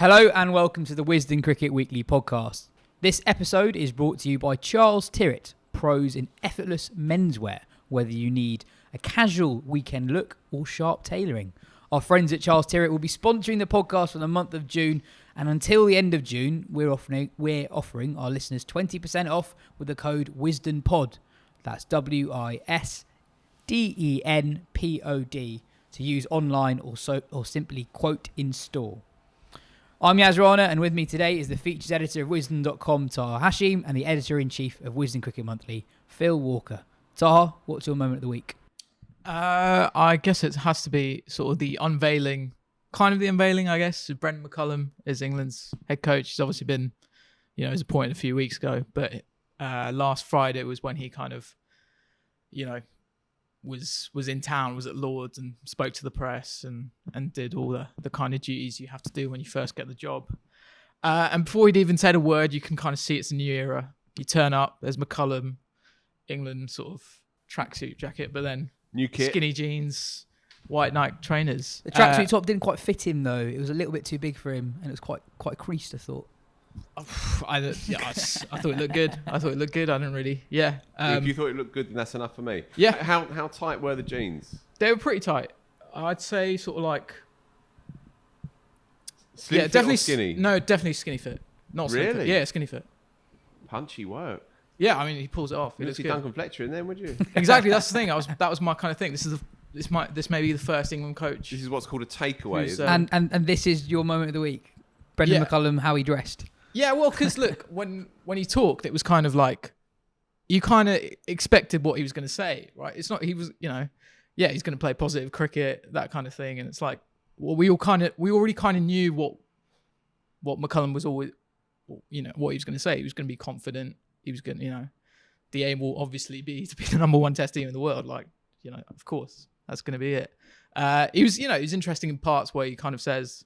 Hello and welcome to the Wisden Cricket Weekly Podcast. This episode is brought to you by Charles Tyrwhitt, pros in effortless menswear, whether you need a casual weekend look or sharp tailoring. Our friends at Charles Tyrwhitt will be sponsoring the podcast for the month of June, and until the end of June, we're offering our listeners 20% off with the code WISDENPOD. That's WISDENPOD to use online or simply quote in store. I'm Rana, and with me today is the features editor of Wisden.com, Taha Hashim, and the editor-in-chief of Wisden Cricket Monthly, Phil Walker. Taha, what's your moment of the week? I guess it has to be sort of the unveiling, I guess. Brendon McCullum is England's head coach. He's obviously been, as appointed a few weeks ago, but last Friday was when he kind of, was in town, was at Lord's and spoke to the press and did all the kind of duties you have to do when you first get the job. And before he'd even said a word, you can kind of see it's a new era. You turn up, there's McCullum, England sort of tracksuit jacket, but then new kit, skinny jeans, white Nike trainers. The tracksuit top didn't quite fit him though. It was a little bit too big for him and it was quite creased, I thought. I thought it looked good. I didn't really. Yeah. If you thought it looked good, then that's enough for me. Yeah. How tight were the jeans? They were pretty tight. I'd say sort of like. Slim fit definitely or skinny. No, definitely skinny fit. Not slim really. Fit. Yeah, skinny fit. Punchy work. Yeah, I mean he pulls it off. You It look looks at good. Duncan Fletcher in then, would you? Exactly. That's the thing. That was my kind of thing. This may be the first England coach. This is what's called a takeaway. Who's, And this is your moment of the week. Brendon Yeah. McCullum, how he dressed. Yeah, well, because look, when he talked, it was kind of like you kind of expected what he was going to say, right? It's not he was, he's going to play positive cricket, that kind of thing, and it's like, well, we already kind of knew what McCullum was always, what he was going to say. He was going to be confident. He was going, the aim will obviously be to be the number one Test team in the world. Like, of course, that's going to be it. He was interesting in parts where he kind of says,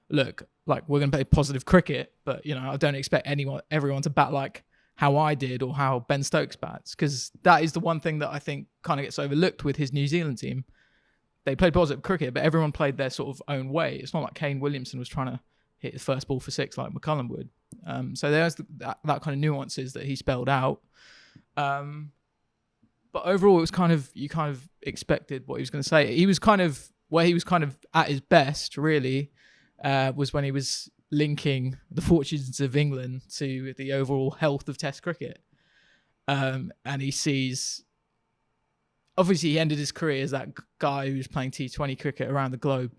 look, like we're going to play positive cricket, but I don't expect everyone to bat like how I did or how Ben Stokes bats, because that is the one thing that I think kind of gets overlooked with his New Zealand team. They played positive cricket, but everyone played their sort of own way. It's not like Kane Williamson was trying to hit his first ball for six like McCullum would. So there's that kind of nuances that he spelled out. But overall, it was you kind of expected what he was going to say. He was kind of at his best, really. Was when he was linking the fortunes of England to the overall health of Test cricket. And he sees... Obviously, he ended his career as that guy who's playing T20 cricket around the globe.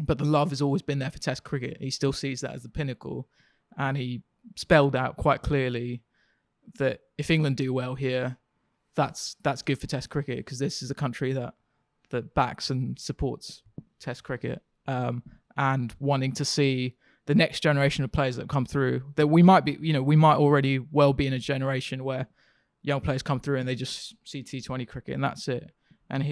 But the love has always been there for Test cricket. He still sees that as the pinnacle. And he spelled out quite clearly that if England do well here, that's good for Test cricket, because this is a country that backs and supports Test cricket. And wanting to see the next generation of players that come through, that we might already well be in a generation where young players come through and they just see T20 cricket and that's it. And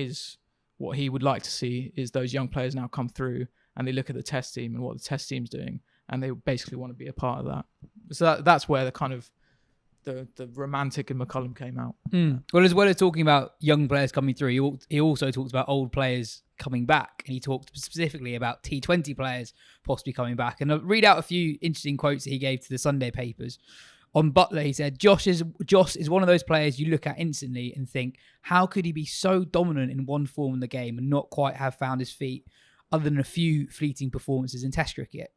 what he would like to see is those young players now come through and they look at the Test team and what the Test team's doing, and they basically want to be a part of that. So that's where the kind of the romantic in McCullum came out. Well, as well as talking about young players coming through, he also talked about old players coming back, and he talked specifically about T20 players possibly coming back. And I'll read out a few interesting quotes that he gave to the Sunday papers. On Buttler, he said, Josh is one of those players you look at instantly and think, how could he be so dominant in one form of the game and not quite have found his feet other than a few fleeting performances in Test cricket?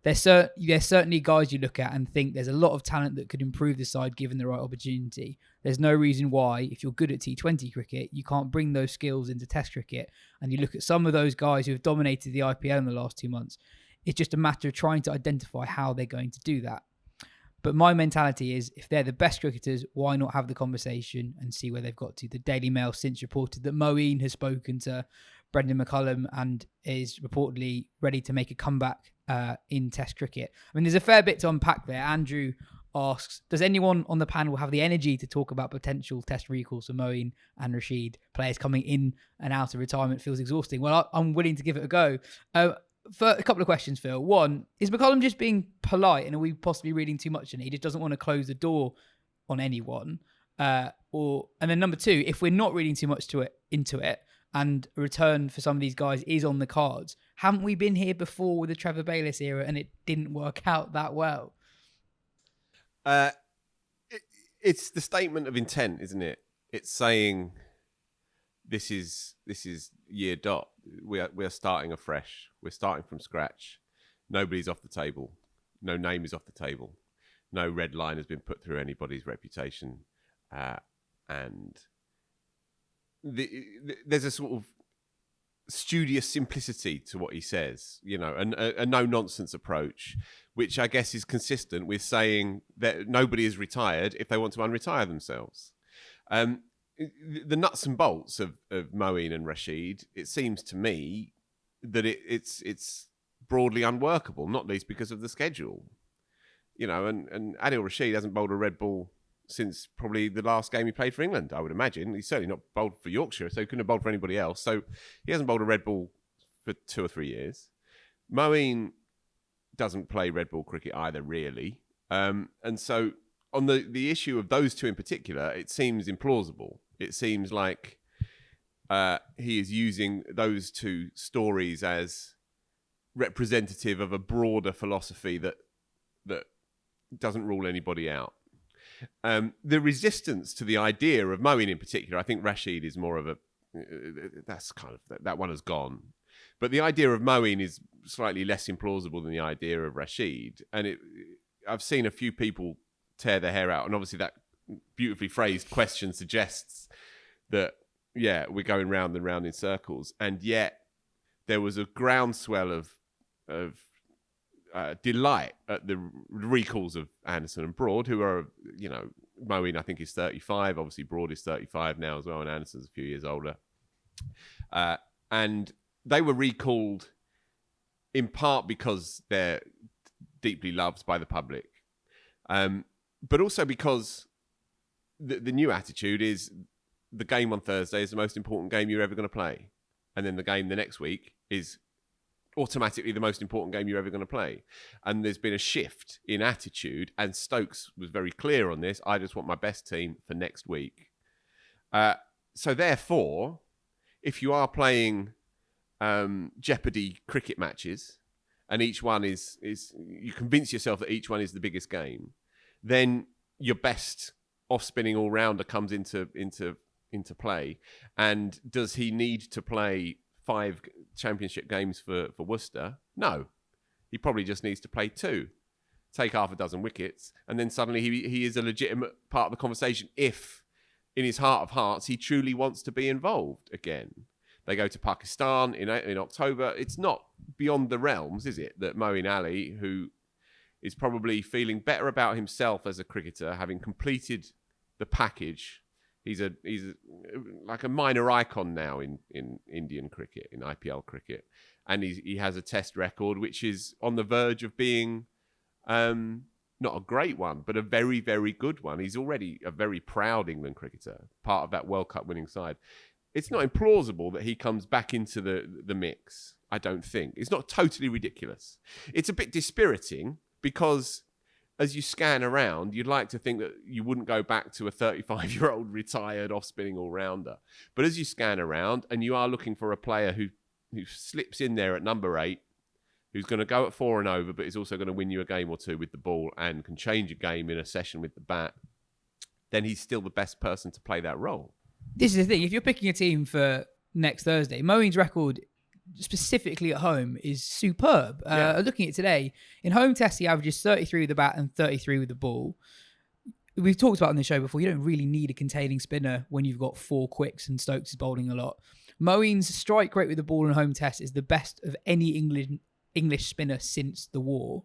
There's certainly guys you look at and think there's a lot of talent that could improve the side given the right opportunity. There's no reason why, if you're good at T20 cricket, you can't bring those skills into Test cricket. And you look at some of those guys who have dominated the IPL in the last 2 months. It's just a matter of trying to identify how they're going to do that. But my mentality is, if they're the best cricketers, why not have the conversation and see where they've got to? The Daily Mail since reported that Moeen has spoken to Brendon McCullum and is reportedly ready to make a comeback in Test cricket. I mean, there's a fair bit to unpack there. Andrew asks, does anyone on the panel have the energy to talk about potential Test recalls for Moeen and Rashid? Players coming in and out of retirement feels exhausting. Well, I'm willing to give it a go. For a couple of questions, Phil. One, is McCullum just being polite, and are we possibly reading too much in it? He just doesn't want to close the door on anyone. And then number two, if we're not reading too much into it, and a return for some of these guys is on the cards. Haven't we been here before with the Trevor Bayliss era and it didn't work out that well? It's the statement of intent, isn't it? It's saying this is year dot. We are starting afresh. We're starting from scratch. Nobody's off the table. No name is off the table. No red line has been put through anybody's reputation, and there's a sort of studious simplicity to what he says, and a no-nonsense approach, which I guess is consistent with saying that nobody is retired if they want to unretire themselves. The nuts and bolts of Moeen and Rashid, it seems to me that it's broadly unworkable, not least because of the schedule. And Adil Rashid hasn't bowled a red ball since probably the last game he played for England, I would imagine. He's certainly not bowled for Yorkshire, so he couldn't have bowled for anybody else. So he hasn't bowled a red ball for 2 or 3 years. Moeen doesn't play red ball cricket either, really. And so on the issue of those two in particular, it seems implausible. It seems like he is using those two stories as representative of a broader philosophy that doesn't rule anybody out. The resistance to the idea of Moeen in particular, I think Rashid is more of that one has gone. But the idea of Moeen is slightly less implausible than the idea of Rashid. And I've seen a few people tear their hair out. And obviously that beautifully phrased question suggests that, we're going round and round in circles. And yet there was a groundswell of delight at the recalls of Anderson and Broad, who are, Moeen I think is 35, obviously Broad is 35 now as well, and Anderson's a few years older. And they were recalled in part because they're deeply loved by the public, but also because the new attitude is the game on Thursday is the most important game you're ever going to play. And then the game the next week is automatically the most important game you're ever going to play. And there's been a shift in attitude, and Stokes was very clear on this. I just want my best team for next week. So therefore, if you are playing Jeopardy cricket matches, and each one is you convince yourself that each one is the biggest game, then your best off-spinning all-rounder comes into play. And does he need to play 5 championship games for Worcester? No. He probably just needs to play 2, take half a dozen wickets, and then suddenly he is a legitimate part of the conversation if, in his heart of hearts, he truly wants to be involved again. They go to Pakistan in October. It's not beyond the realms, is it, that Moeen Ali, who is probably feeling better about himself as a cricketer, having completed the package. He's like a minor icon now in Indian cricket, in IPL cricket. And he has a test record which is on the verge of being not a great one, but a very, very good one. He's already a very proud England cricketer, part of that World Cup winning side. It's not implausible that he comes back into the mix, I don't think. It's not totally ridiculous. It's a bit dispiriting because as you scan around, you'd like to think that you wouldn't go back to a 35-year-old retired off-spinning all-rounder. But as you scan around and you are looking for a player who slips in there at number 8, who's going to go at 4 and over, but is also going to win you a game or 2 with the ball and can change a game in a session with the bat, then he's still the best person to play that role. This is the thing. If you're picking a team for next Thursday, Moeen's record specifically at home is superb. Looking at it today, in home tests he averages 33 with the bat and 33 with the ball. We've talked about on the show before, you don't really need a containing spinner when you've got 4 quicks and Stokes is bowling a lot. Moeen's strike rate with the ball in home test is the best of any English spinner since the war.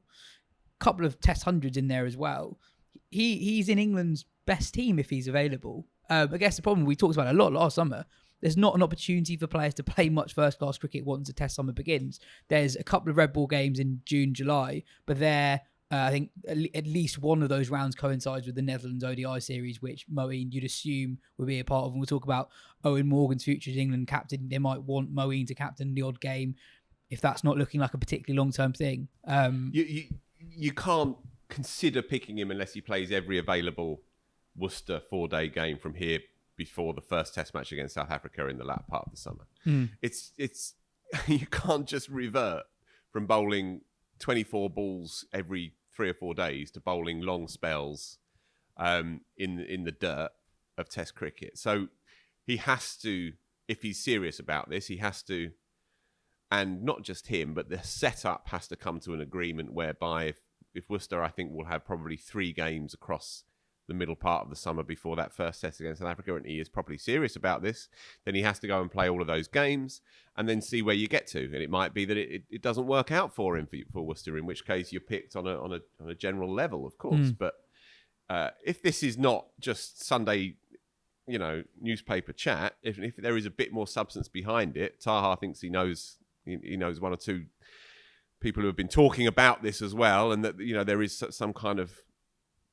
A couple of test hundreds in there as well. He's in England's best team if he's available. I guess the problem we talked about a lot last summer, there's not an opportunity for players to play much first-class cricket once the test summer begins. There's a couple of red ball games in June, July, but I think at least one of those rounds coincides with the Netherlands ODI series, which Moeen, you'd assume, would be a part of. And we'll talk about Eoin Morgan's future as England captain. They might want Moeen to captain the odd game if that's not looking like a particularly long-term thing. You can't consider picking him unless he plays every available Worcester 4-day game from here before the first Test match against South Africa in the latter part of the summer. Mm. It's you can't just revert from bowling 24 balls every 3 or 4 days to bowling long spells in the dirt of Test cricket. So he has to, if he's serious about this, he has to, and not just him, but the setup has to come to an agreement whereby if Worcester, I think, will have probably 3 games across the middle part of the summer before that first test against South Africa, and he is probably serious about this, then he has to go and play all of those games and then see where you get to. And it might be that it doesn't work out for him for Worcester, in which case you're picked on a general level, of course. But if this is not just Sunday, newspaper chat, if there is a bit more substance behind it, Taha thinks he knows 1 or 2 people who have been talking about this as well, and that there is some kind of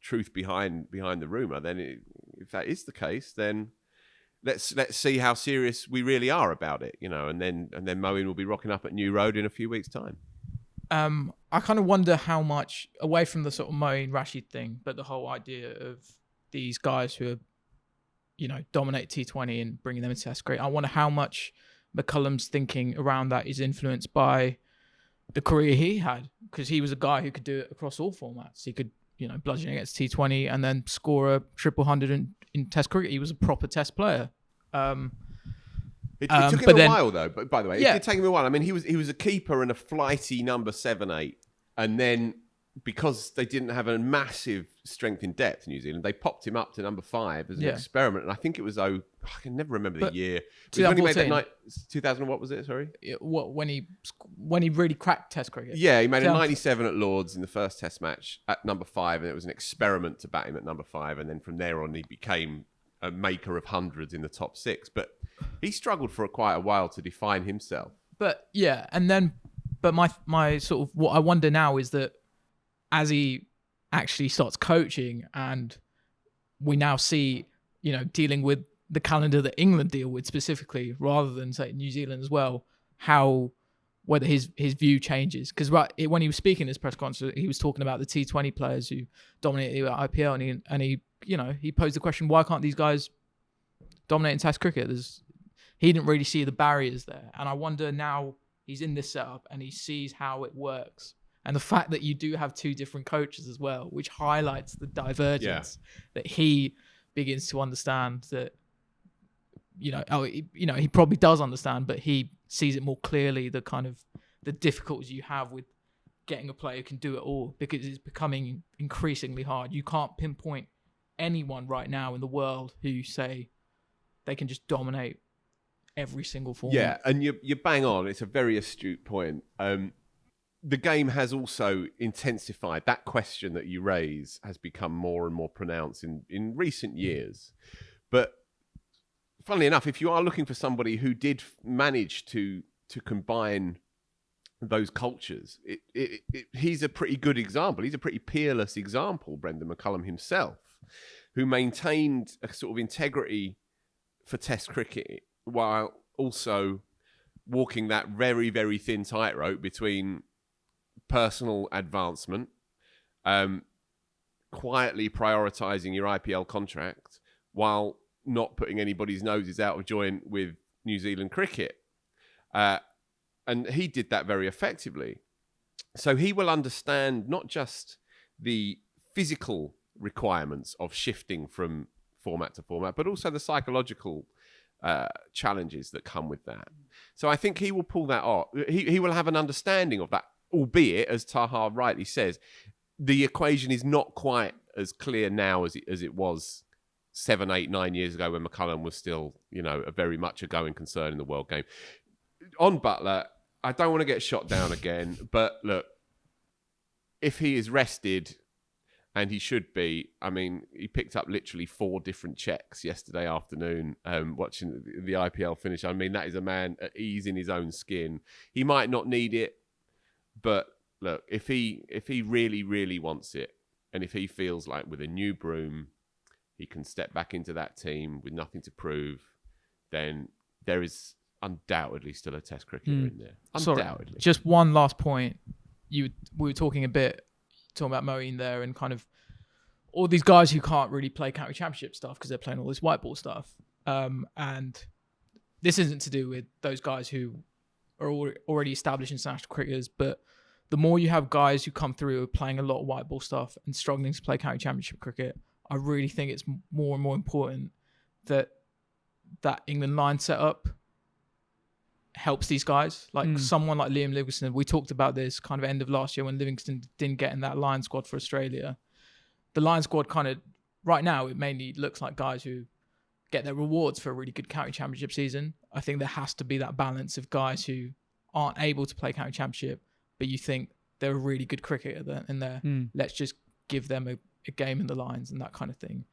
truth behind the rumor. Then if that is the case, then let's see how serious we really are about it, and then Moeen will be rocking up at New Road in a few weeks' time. I kind of wonder how much, away from the sort of Moeen Rashid thing, but the whole idea of these guys who are, dominate T20 and bringing them into Test cricket, I wonder how much McCullum's thinking around that is influenced by the career he had, because he was a guy who could do it across all formats. He could, bludgeon against T20 and then score a triple hundred in Test cricket. He was a proper Test player. It took him a while, though. But by the way, it did take him a while. I mean, he was a keeper and a flighty number 7, 8, and then because they didn't have a massive strength in depth in New Zealand, they popped him up to number 5 as an experiment. And I think it was I can never remember the year. 2014. 2000. What was it? Sorry. When he really cracked Test cricket. Yeah, he made a 97 at Lords in the first Test match at number 5, and it was an experiment to bat him at number 5. And then from there on, he became a maker of hundreds in the top 6. But he struggled for quite a while to define himself. But my sort of what I wonder now is that as he actually starts coaching, and we now see, dealing with the calendar that England deal with specifically, rather than say New Zealand as well, whether his view changes. Because when he was speaking in his press conference, he was talking about the T20 players who dominated the IPL, and he posed the question, why can't these guys dominate in Test cricket? He didn't really see the barriers there, and I wonder now he's in this setup and he sees how it works. And the fact that you do have 2 different coaches as well, which highlights the divergence that he begins to understand that, he probably does understand, but he sees it more clearly, the kind of the difficulties you have with getting a player who can do it all, because it's becoming increasingly hard. You can't pinpoint anyone right now in the world who say they can just dominate every single format. Yeah, and you're bang on. It's a very astute point. The game has also intensified. That question that you raise has become more and more pronounced in recent years. But funnily enough, if you are looking for somebody who did manage to combine those cultures, he's a pretty good example. He's a pretty peerless example, Brendon McCullum himself, who maintained a sort of integrity for Test cricket while also walking that very, very thin tightrope between personal advancement, quietly prioritising your IPL contract while not putting anybody's noses out of joint with New Zealand cricket. And he did that very effectively. So he will understand not just the physical requirements of shifting from format to format, but also the psychological challenges that come with that. So I think he will pull that off. He will have an understanding of that, albeit, as Taha rightly says, the equation is not quite as clear now as it was 7, 8, 9 years ago when McCullum was still, a very much a going concern in the world game. On Buttler, I don't want to get shot down again, but look, if he is rested, and he should be, I mean, he picked up literally 4 different checks yesterday afternoon watching the IPL finish. I mean, that is a man at ease in his own skin. He might not need it, but look, if he really, really wants it, and if he feels like with a new broom, he can step back into that team with nothing to prove, then there is undoubtedly still a Test cricketer in there. Undoubtedly. Sorry, just one last point. We were talking about Moeen there, and kind of all these guys who can't really play county championship stuff because they're playing all this white ball stuff. And this isn't to do with those guys who are already established international cricketers, but the more you have guys who come through playing a lot of white ball stuff and struggling to play county championship cricket, I really think it's more and more important that England line setup helps these guys. Like someone like Liam Livingstone, we talked about this kind of end of last year when Livingstone didn't get in that line squad for Australia. The line squad kind of, right now, it mainly looks like guys who get their rewards for a really good county championship season. I think there has to be that balance of guys who aren't able to play county championship, but you think they're a really good cricketer in there. Let's just give them a game in the lines and that kind of thing.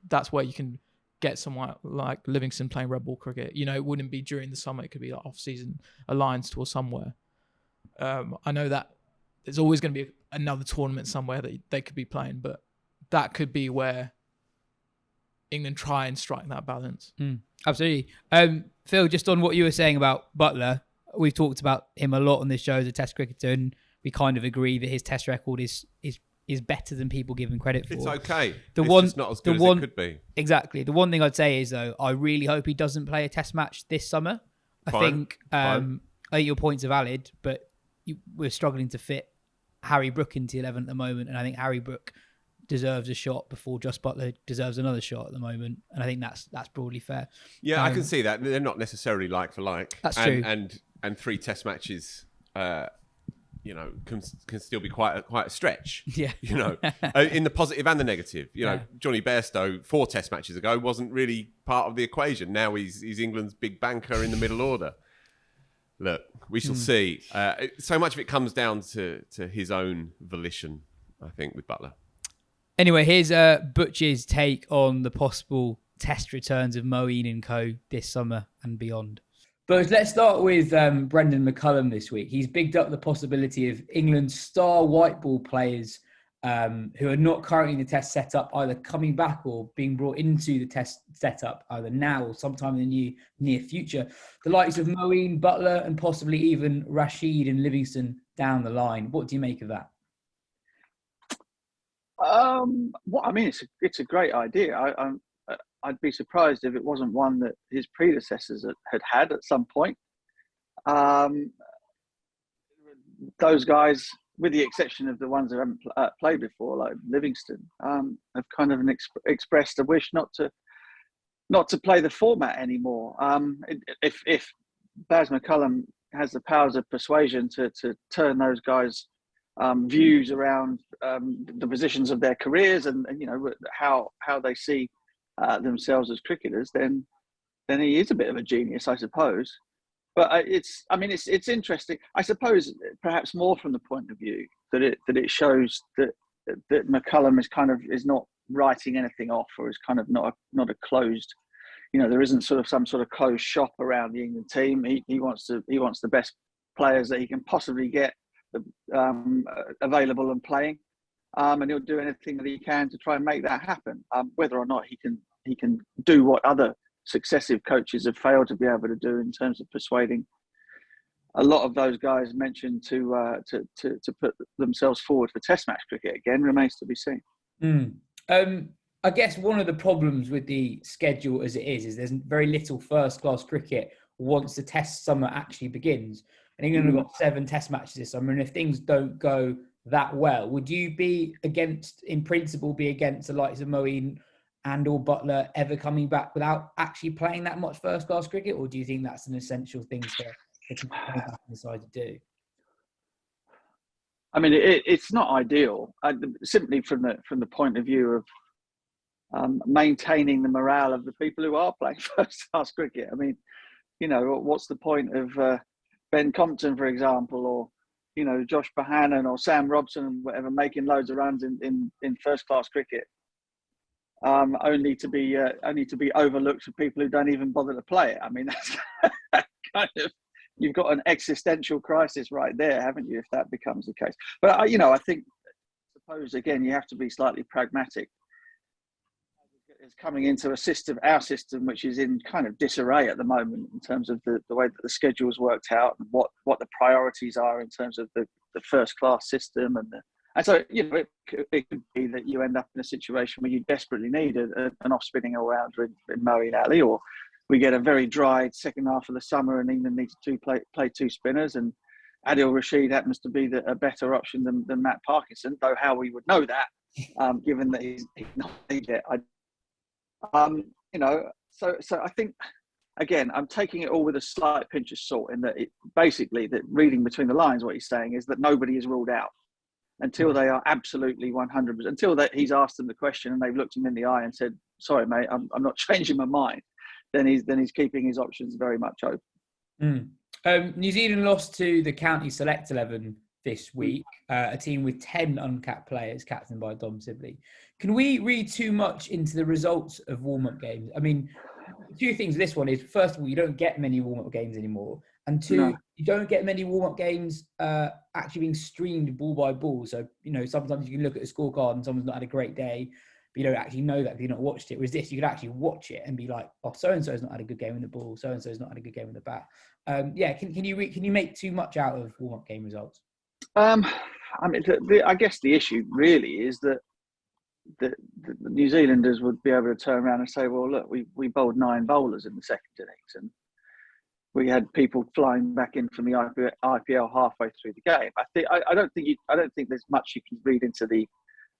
That's where you can get someone like Livingstone playing red ball cricket. You know, it wouldn't be during the summer. It could be like off-season, a Lions tour somewhere. I know that there's always going to be another tournament somewhere that they could be playing, but that could be where England try and strike that balance. Absolutely. Phil, just on what you were saying about Buttler, we've talked about him a lot on this show as a test cricketer, and we kind of agree that his test record is better than people give him credit for. It's okay. It's just not as good as it could be. Exactly. The one thing I'd say is, though, I really hope he doesn't play a test match this summer. I think your points are valid, but we're struggling to fit Harry Brook into 11 at the moment, and I think Harry Brook deserves a shot before Jos Buttler deserves another shot at the moment, and I think that's broadly fair. Yeah, I can see that. They're not necessarily like for like. That's true. And 3 test matches, can still be quite a stretch. Yeah. In the positive and the negative. Johnny Bairstow 4 test matches ago wasn't really part of the equation. Now he's England's big banker in the middle order. Look, we shall see. So much of it comes down to his own volition, I think, with Buttler. Anyway, here's Butch's take on the possible test returns of Moeen and co this summer and beyond. But let's start with Brendon McCullum this week. He's bigged up the possibility of England's star white ball players who are not currently in the test setup either coming back or being brought into the test setup either now or sometime in the near future. The likes of Moeen, Buttler, and possibly even Rashid and Livingstone down the line. What do you make of that? It's a great idea. I'd be surprised if it wasn't one that his predecessors had at some point. Those guys, with the exception of the ones who haven't played before, like Livingstone, have kind of expressed a wish not to play the format anymore. If Baz McCullum has the powers of persuasion to turn those guys' views around the positions of their careers and how they see themselves as cricketers, then he is a bit of a genius, I suppose. But it's interesting. I suppose perhaps more from the point of view that it shows that McCullum is not writing anything off, or is kind of not a closed. There isn't some sort of closed shop around the England team. He wants the best players that he can possibly get available and playing, and he'll do anything that he can to try and make that happen. Whether or not he can do what other successive coaches have failed to be able to do in terms of persuading a lot of those guys mentioned to put themselves forward for Test match cricket again remains to be seen. I guess one of the problems with the schedule as it is there's very little first-class cricket once the Test summer actually begins. And England have got 7 Test matches this summer, and if things don't go that well, would you in principle be against the likes of Moeen and or Buttler ever coming back without actually playing that much first-class cricket, or do you think that's an essential thing to decide to do? I mean, it's not ideal. Simply from the point of view of maintaining the morale of the people who are playing first-class cricket. I mean, what's the point of Ben Compton, for example, or Josh Bohannon or Sam Robson and whatever, making loads of runs in first-class cricket, only to be overlooked for people who don't even bother to play it. I mean, that's kind of, you've got an existential crisis right there, haven't you? If that becomes the case, but I suppose again you have to be slightly pragmatic. It's coming into our system, which is in kind of disarray at the moment in terms of the way that the schedule's worked out and what the priorities are in terms of the first class system and so it could be that you end up in a situation where you desperately need an off-spinning all-rounder in Moeen Ali or we get a very dry second half of the summer, and England needs to play two spinners, and Adil Rashid happens to be a better option than Matt Parkinson, though how we would know that, given that he's not played yet. So I think, again, I'm taking it all with a slight pinch of salt, in that basically, that reading between the lines, what he's saying is that nobody is ruled out until they are absolutely 100%, until he's asked them the question and they've looked him in the eye and said, sorry, mate, I'm not changing my mind. Then he's keeping his options very much open. New Zealand lost to the County Select 11 this week, a team with 10 uncapped players, captained by Dom Sibley. Can we read too much into the results of warm-up games? I mean, two things. This one is, first of all, you don't get many warm-up games anymore. And two, you don't get many warm-up games actually being streamed ball by ball. So, sometimes you can look at a scorecard and someone's not had a great day, but you don't actually know that because you've not watched it. Whereas this, you could actually watch it and be like, oh, so-and-so's not had a good game in the ball, so-and-so's not had a good game in the bat. Can you make too much out of warm-up game results? I guess the issue really is that the New Zealanders would be able to turn around and say, well, look, we bowled 9 bowlers in the second innings, and we had people flying back in from the IPL halfway through the game. I don't think there's much you can read into the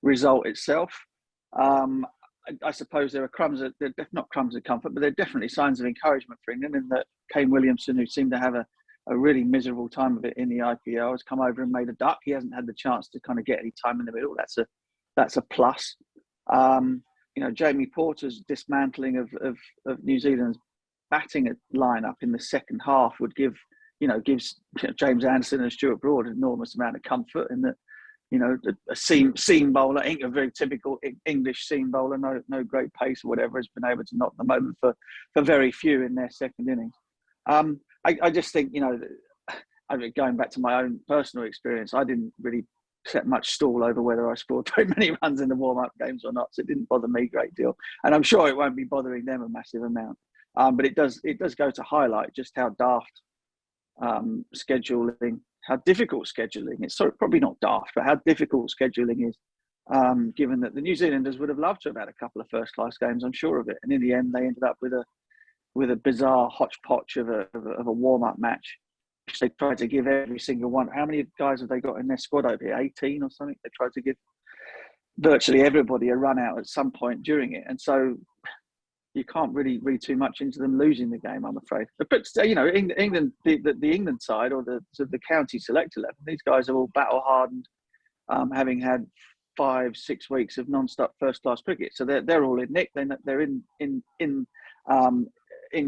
result itself. I suppose there are they're not crumbs of comfort, but they're definitely signs of encouragement for England, in that Kane Williamson, who seemed to have a really miserable time of it in the IPL, has come over and made a duck. He hasn't had the chance to kind of get any time in the middle. That's a plus. Jamie Porter's dismantling of New Zealand's batting lineup in the second half would gives James Anderson and Stuart Broad an enormous amount of comfort, in that, a seam bowler, a very typical English seam bowler, no great pace or whatever, has been able to knock them over for very few in their second innings. I just think, going back to my own personal experience, I didn't really set much stall over whether I scored very many runs in the warm-up games or not, so it didn't bother me a great deal, and I'm sure it won't be bothering them a massive amount. But it does go to highlight just how daft scheduling, how difficult scheduling is. Sorry, probably not daft, but how difficult scheduling is, given that the New Zealanders would have loved to have had a couple of first-class games, I'm sure of it, and in the end they ended up with a bizarre hodgepodge of a warm-up match, which they tried to give every single one. How many guys have they got in their squad over here? 18 or something? They tried to give virtually everybody a run out at some point during it, and so you can't really read too much into them losing the game, I'm afraid. But England, the England side, or the county select 11, these guys are all battle hardened, having had 5-6 weeks of non-stop first-class cricket. So they're all in nick. They're in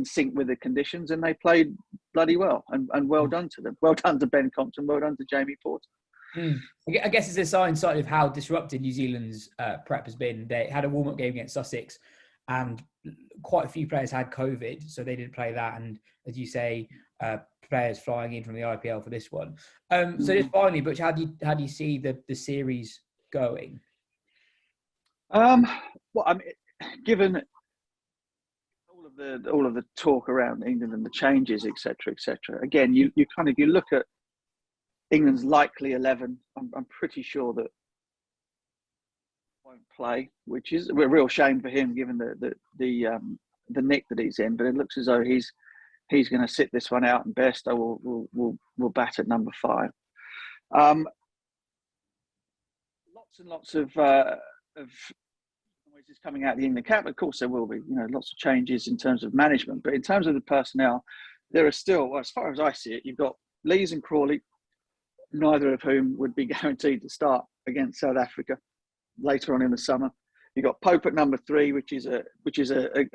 sync with the conditions, and they played bloody well. And well done to them. Well done to Ben Compton. Well done to Jamie Porter. I guess it's a sign slightly of how disrupted New Zealand's prep has been. They had a warm-up game against Sussex, and quite a few players had COVID, so they didn't play that. And as you say, players flying in from the IPL for this one. So just finally, Butch, how do you see the series going? Given all of the talk around England and the changes, etc., again, you look at England's likely 11. I'm pretty sure that won't play, which is a real shame for him, given the nick that he's in. But it looks as though he's going to sit this one out, and Bairstow will bat at number 5. Lots and lots of noises coming out of the England camp. Of course, there will be, lots of changes in terms of management, but in terms of the personnel, there are still, as far as I see it, you've got Lees and Crawley, neither of whom would be guaranteed to start against South Africa later on in the summer. You've got Pope at number 3, which is a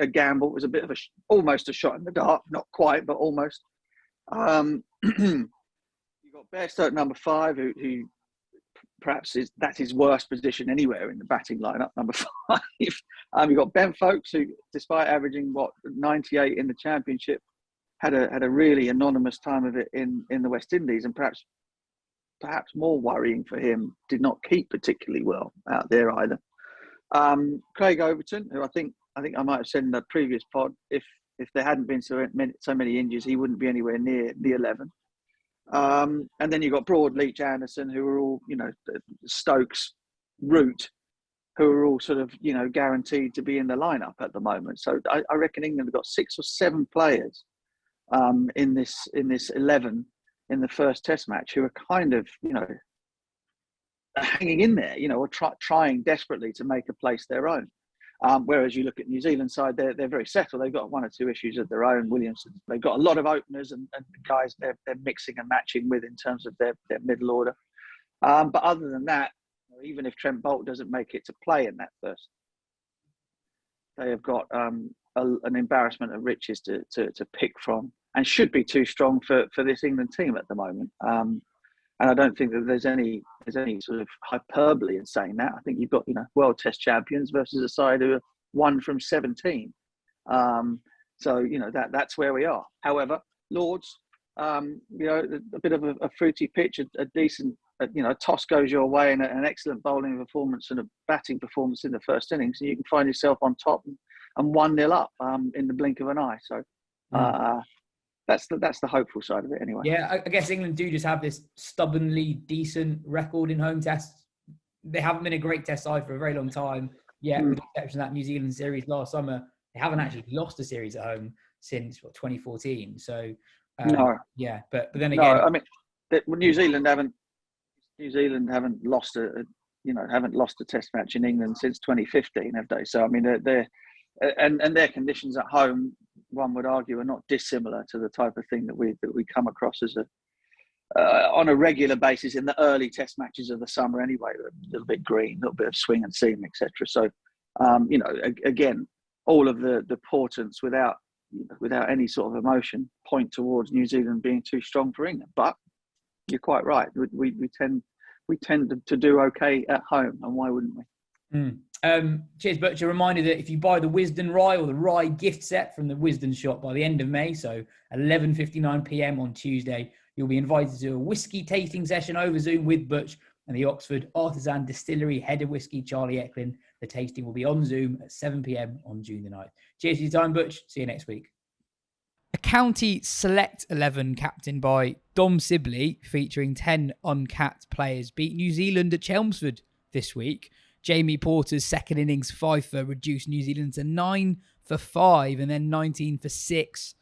gamble. It was a bit of almost a shot in the dark, not quite, but almost. You've got Bairstow at number 5, who perhaps that's his worst position anywhere in the batting lineup, number 5. You've got Ben Foakes, who, despite averaging 98 in the championship, had a really anonymous time of it in the West Indies, and perhaps more worrying for him, did not keep particularly well out there either. Craig Overton, who I think I might have said in the previous pod, if there hadn't been so many injuries, he wouldn't be anywhere near the 11. And then you've got Broad, Leach, Anderson, who are all, Stokes' route who are all sort of, guaranteed to be in the lineup at the moment. So I reckon England have got 6 or 7 players in this 11 in the first Test match who are kind of, hanging in there, or trying desperately to make a place their own. Whereas you look at New Zealand side, they're very settled. They've got 1 or 2 issues of their own. Williamson, they've got a lot of openers and guys they're mixing and matching with in terms of their middle order. But other than that, even if Trent Boult doesn't make it to play in that first, they have got an embarrassment of riches to pick from, and should be too strong for this England team at the moment. And I don't think that there's any sort of hyperbole in saying that. I think you've got, world Test champions versus a side who are 1 from 17. So that's where we are. However, Lords, a bit of a fruity pitch, a decent, a toss goes your way, and an excellent bowling performance and a batting performance in the first innings, and you can find yourself on top and 1-0 up in the blink of an eye. So. That's the hopeful side of it, anyway. Yeah, I guess England do just have this stubbornly decent record in home tests. They haven't been a great test side for a very long time. Yeah, with the exception of that New Zealand series last summer, they haven't actually lost a series at home since 2014. So no, yeah, but then again, no, I mean, New Zealand haven't lost haven't lost a test match in England since 2015, have they? So I mean, they're their conditions at home, one would argue, are not dissimilar to the type of thing that we come across as on a regular basis in the early test matches of the summer anyway. A little bit green, a little bit of swing and seam, etc. So, again, all of the portents without any sort of emotion point towards New Zealand being too strong for England. But you're quite right. We tend to do okay at home, and why wouldn't we? Cheers, Butch. A reminder that if you buy the Wisden Rye or the Rye gift set from the Wisden shop by the end of May, so 11:59 p.m. on Tuesday, you'll be invited to a whiskey tasting session over Zoom with Butch and the Oxford Artisan Distillery head of whiskey, Charlie Eklund. The tasting will be on Zoom at 7 p.m. on June the 9th. Cheers for your time, Butch. See you next week. A county select 11 captained by Dom Sibley, featuring 10 uncapped players, beat New Zealand at Chelmsford this week. Jamie Porter's second innings fifer reduced New Zealand to 9 for 5 and then 19 for 6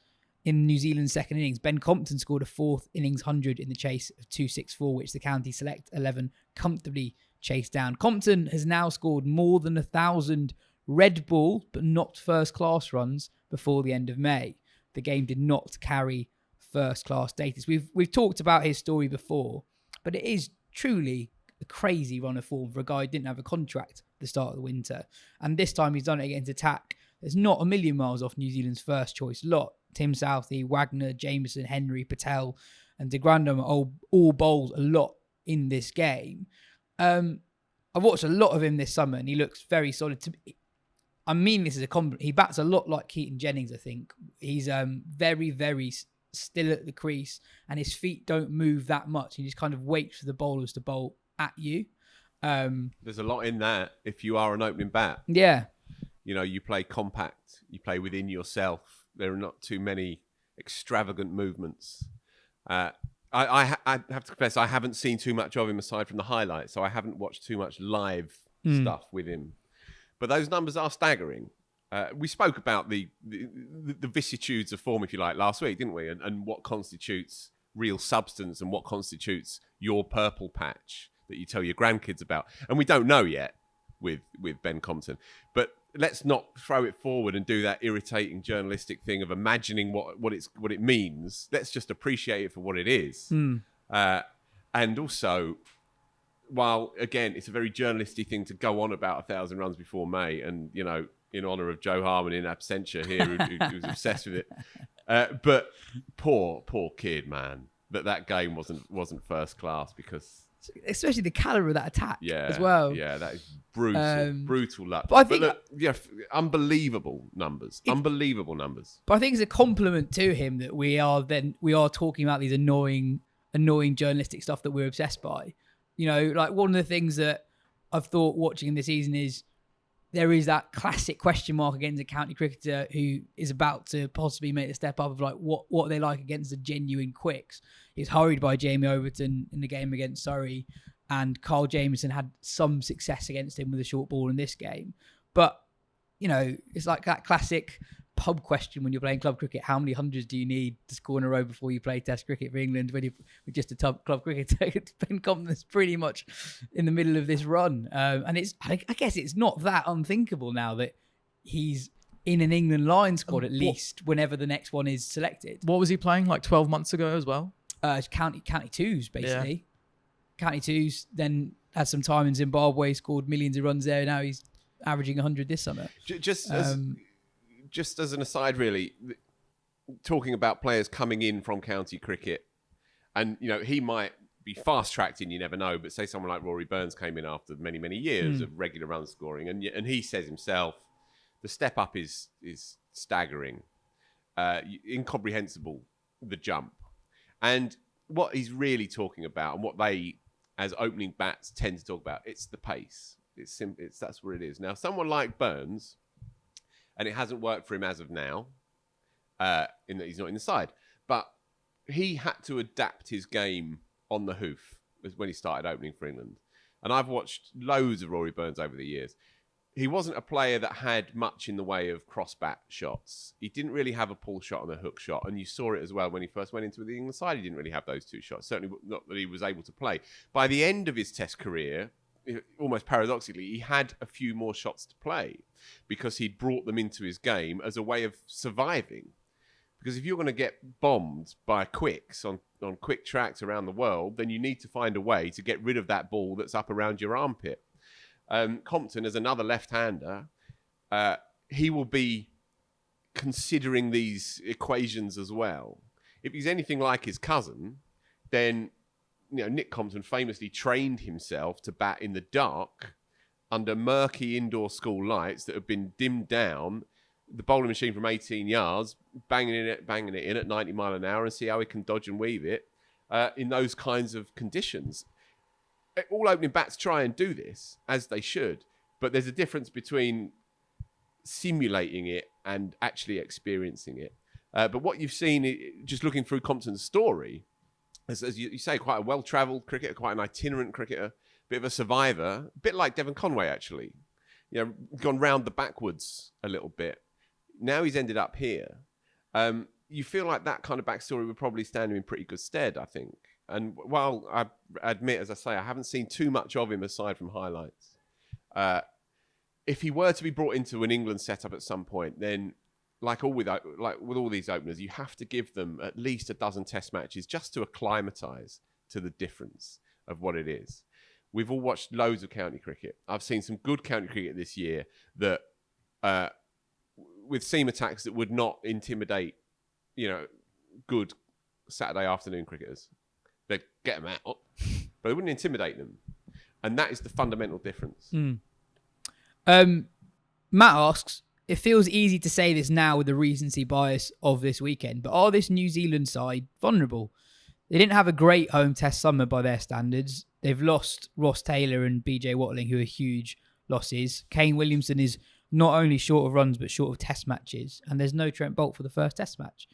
in New Zealand's second innings. Ben Compton scored a 4th innings 100 in the chase of 264, which the county select 11 comfortably chased down. Compton has now scored more than 1,000 red ball, but not first class runs before the end of May. The game did not carry first class status. We've talked about his story before, but it is truly a crazy run of form for a guy who didn't have a contract at the start of the winter. And this time he's done it against attack. It's not a million miles off New Zealand's first choice lot. Tim Southey, Wagner, Jameson, Henry, Patel and de Grandhomme all bowled a lot in this game. I've watched a lot of him this summer and he looks very solid. I mean this as a compliment. He bats a lot like Keaton Jennings, I think. He's very, very still at the crease and his feet don't move that much. He just kind of waits for the bowlers to bowl at you. There's a lot in that if you are an opening bat. Yeah. You play compact, you play within yourself. There are not too many extravagant movements. I have to confess, I haven't seen too much of him aside from the highlights, so I haven't watched too much live stuff with him. But those numbers are staggering. We spoke about the vicissitudes of form, if you like, last week, didn't we? And what constitutes real substance and what constitutes your purple patch that you tell your grandkids about. And we don't know yet with Ben Compton. But let's not throw it forward and do that irritating journalistic thing of imagining what it means. Let's just appreciate it for what it is. And also, while, again, it's a very journalistic thing to go on about 1,000 runs before May and, in honour of Joe Harmon in absentia here, who's obsessed with it. But poor kid, man, that game wasn't first class because... Especially the calibre of that attack as well. Yeah, that is brutal luck. But I think... unbelievable numbers. Unbelievable numbers. But I think it's a compliment to him that we are talking about these annoying journalistic stuff that we're obsessed by. Like one of the things that I've thought watching this season is there is that classic question mark against a county cricketer who is about to possibly make the step up of like what are they like against the genuine quicks. He's hurried by Jamie Overton in the game against Surrey. and Carl Jamieson had some success against him with a short ball in this game. But, you know, it's like that classic pub question when you're playing club cricket. How many hundreds do you need to score in a row before you play Test cricket for England when you're with just a club cricket? Ben Compton's pretty much in the middle of this run. And I guess it's not that unthinkable now that he's in an England line squad at least whenever the next one is selected. What was he playing, like 12 months ago as well? County twos, basically. Yeah. County twos, then had some time in Zimbabwe, scored millions of runs there. Now he's averaging 100 this summer. Just as an aside, really, talking about players coming in from county cricket, and, you know, he might be fast-tracked in, you never know, but say someone like Rory Burns came in after many, many years of regular run scoring, and he says himself, the step up is staggering, incomprehensible, the jump. And what he's really talking about, and what they, as opening bats, tend to talk about, it's the pace. That's where it is. Now, someone like Burns, and it hasn't worked for him as of now, in that he's not in the side, but he had to adapt his game on the hoof when he started opening for England. And I've watched loads of Rory Burns over the years. He wasn't a player that had much in the way of cross-bat shots. He didn't really have a pull shot and a hook shot, and you saw it as well when he first went into the England side. He didn't really have those two shots, certainly not that he was able to play. By the end of his Test career, almost paradoxically, he had a few more shots to play because he'd brought them into his game as a way of surviving. Because if you're going to get bombed by quicks on quick tracks around the world, then you need to find a way to get rid of that ball that's up around your armpit. Compton, as another left-hander, he will be considering these equations as well. If he's anything like his cousin, then, you know, Nick Compton famously trained himself to bat in the dark under murky indoor school lights that have been dimmed down, the bowling machine from 18 yards, banging it in at 90 mile an hour, and see how he can dodge and weave it in those kinds of conditions. All opening bats try and do this, as they should, but there's a difference between simulating it and actually experiencing it. But what you've seen, just looking through Compton's story, as you say, quite a well-travelled cricketer, quite an itinerant cricketer, bit of a survivor, a bit like Devon Conway, actually. You know, gone round the backwards a little bit. Now he's ended up here. You feel like that kind of backstory would probably stand him in pretty good stead, I think. And while I admit, as I say, I haven't seen too much of him aside from highlights, if he were to be brought into an England setup at some point, then like with all these openers, you have to give them at least a dozen Test matches just to acclimatise to the difference of what it is. We've all watched loads of county cricket. I've seen some good county cricket this year that, with seam attacks that would not intimidate, you know, good Saturday afternoon cricketers. They'd get them out, but they wouldn't intimidate them. And that is the fundamental difference. Matt asks, it feels easy to say this now with the recency bias of this weekend, but are this New Zealand side vulnerable? They didn't have a great home Test summer by their standards. They've lost Ross Taylor and BJ Watling, who are huge losses. Kane Williamson is not only short of runs, but short of Test matches. And there's no Trent Boult for the first Test match.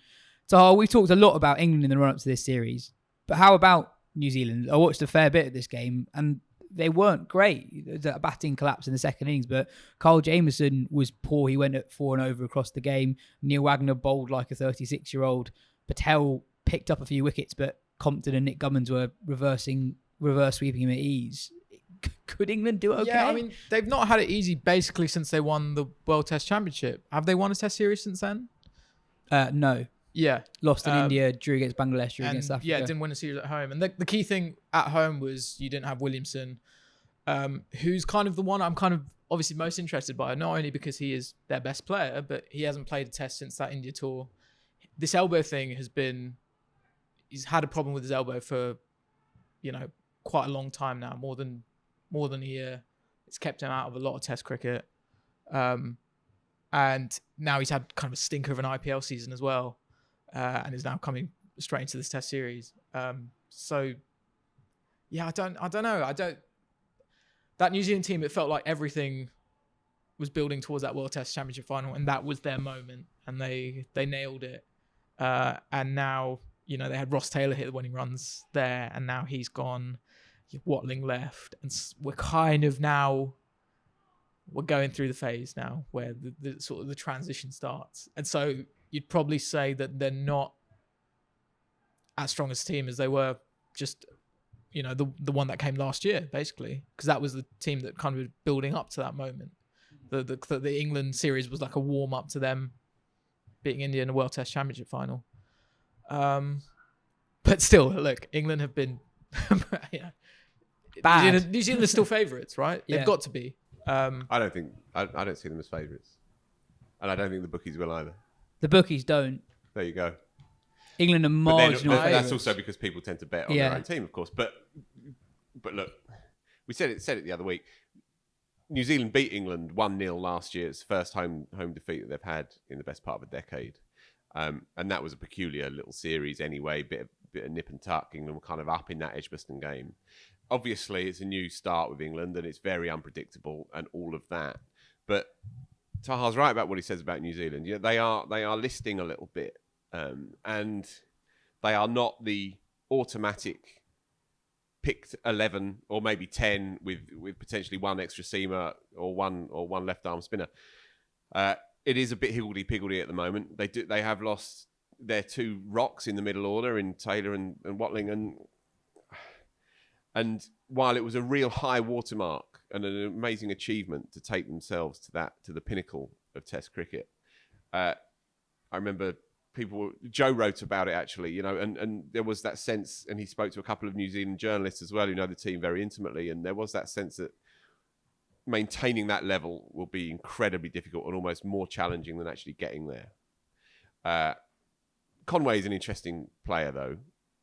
So we've talked a lot about England in the run-up to this series. But how about New Zealand? I watched a fair bit of this game, and they weren't great. There was a batting collapse in the second innings, but Carl Jamieson was poor. He went at 4 and over across the game. Neil Wagner bowled like a 36-year-old. Patel picked up a few wickets, but Compton and Nick Gummins were reverse sweeping him at ease. Could England do okay? Yeah, I mean, they've not had it easy basically since they won the World Test Championship. Have they won a Test series since then? No. Yeah. Lost in India, drew against Bangladesh, drew against Africa. Yeah, didn't win a series at home. And the key thing at home was you didn't have Williamson, who's kind of the one I'm kind of obviously most interested by, not only because he is their best player, but he hasn't played a Test since that India tour. This elbow thing he's had a problem with his elbow for, you know, quite a long time now, more than a year. It's kept him out of a lot of Test cricket. And now he's had kind of a stinker of an IPL season as well. And is now coming straight into this Test series. So, yeah, I don't know. That New Zealand team, it felt like everything was building towards that World Test Championship final, and that was their moment, and they nailed it. And now, you know, they had Ross Taylor hit the winning runs there, and now he's gone. Watling left, and we're kind of now we're going through the phase now where the sort of the transition starts, and so you'd probably say that they're not as strong a team as they were just the one that came last year, basically, because that was the team that kind of was building up to that moment. The England series was like a warm up to them beating India in the World Test Championship final. But still, look, England have been bad. New Zealand are still favourites, right? Yeah. They've got to be. I don't see them as favourites, and I don't think the bookies will either. The bookies don't. There you go. England are But marginal that's favourites. also because people tend to bet on their own team, of course. But look, we said it the other week. New Zealand beat England 1-0 last year. It's the first home defeat that they've had in the best part of a decade. And that was a peculiar little series anyway, bit of nip and tuck. England were kind of up in that Edgbaston game. Obviously, it's a new start with England and it's very unpredictable and all of that. But Taha's right about what he says about New Zealand. They are listing a little bit, and they are not the automatic picked 11 or maybe 10 with potentially one extra seamer or one left arm spinner. It is a bit higgledy-piggledy at the moment. They have lost their two rocks in the middle order in Taylor and Watling, and while it was a real high watermark and an amazing achievement to take themselves to the pinnacle of Test cricket, I remember Joe wrote about it actually, and there was that sense, and he spoke to a couple of New Zealand journalists as well who know the team very intimately, and there was that sense that maintaining that level will be incredibly difficult and almost more challenging than actually getting there. Conway is an interesting player though,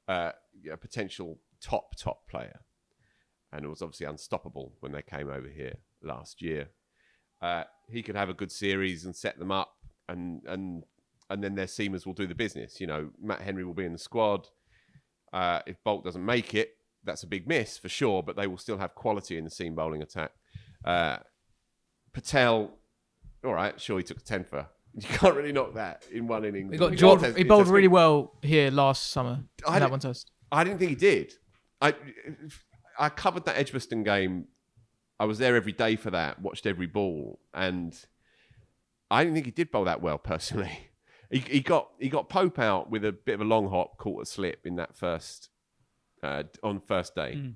a potential top player, and it was obviously unstoppable when they came over here last year. He could have a good series and set them up, and then their seamers will do the business. Matt Henry will be in the squad. If Bolt doesn't make it, that's a big miss for sure, but they will still have quality in the seam bowling attack. Patel, all right, sure, he took a 10-fer. You can't really knock that in one inning. He bowled really well here last summer in that one test. I didn't think he did. I covered that Edgbaston game. I was there every day for that, watched every ball, and I didn't think he did bowl that well, personally. He got Pope out with a bit of a long hop, caught a slip in that first day.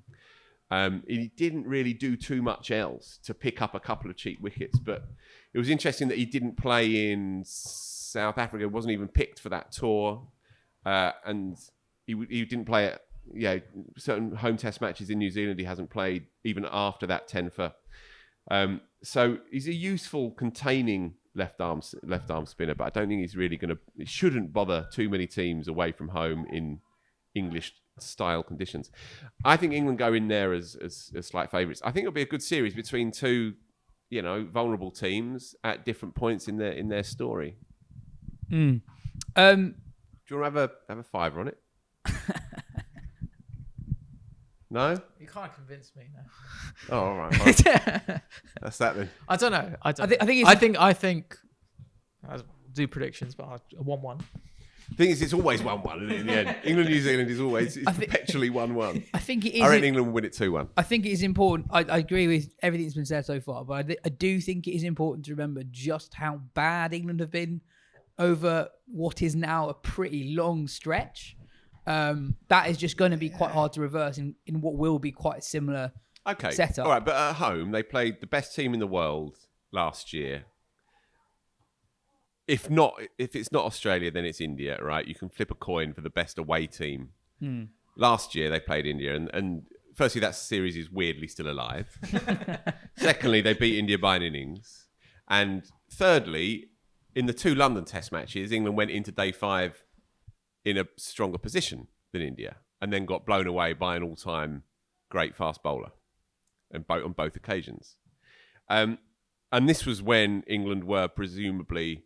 He didn't really do too much else to pick up a couple of cheap wickets, but it was interesting that he didn't play in South Africa, wasn't even picked for that tour, and he didn't play at certain home test matches in New Zealand. He hasn't played even after that 10-fer. So he's a useful containing left arm spinner, but I don't think he's really going to. It shouldn't bother too many teams away from home in English style conditions. I think England go in there as slight favourites. I think it'll be a good series between two, vulnerable teams at different points in their story. Do you want to have a fiver on it? No? You can't convince me now. Oh, all right. Fine. That's that then. I don't know. I think I'll do predictions, but 1-1. The thing is, it's always 1-1 in the end. England, New Zealand is always perpetually 1-1. I think it is. I reckon England will win it 2-1. I think it is important. I agree with everything that's been said so far, but I do think it is important to remember just how bad England have been over what is now a pretty long stretch. That is just going to be quite hard to reverse in what will be quite a similar setup. All right, but at home, they played the best team in the world last year. If it's not Australia, then it's India, right? You can flip a coin for the best away team. Last year, they played India, and firstly, that series is weirdly still alive. Secondly, they beat India by an innings. And thirdly, in the two London Test matches, England went into day 5 in a stronger position than India, and then got blown away by an all-time great fast bowler, and on both occasions. And this was when England were presumably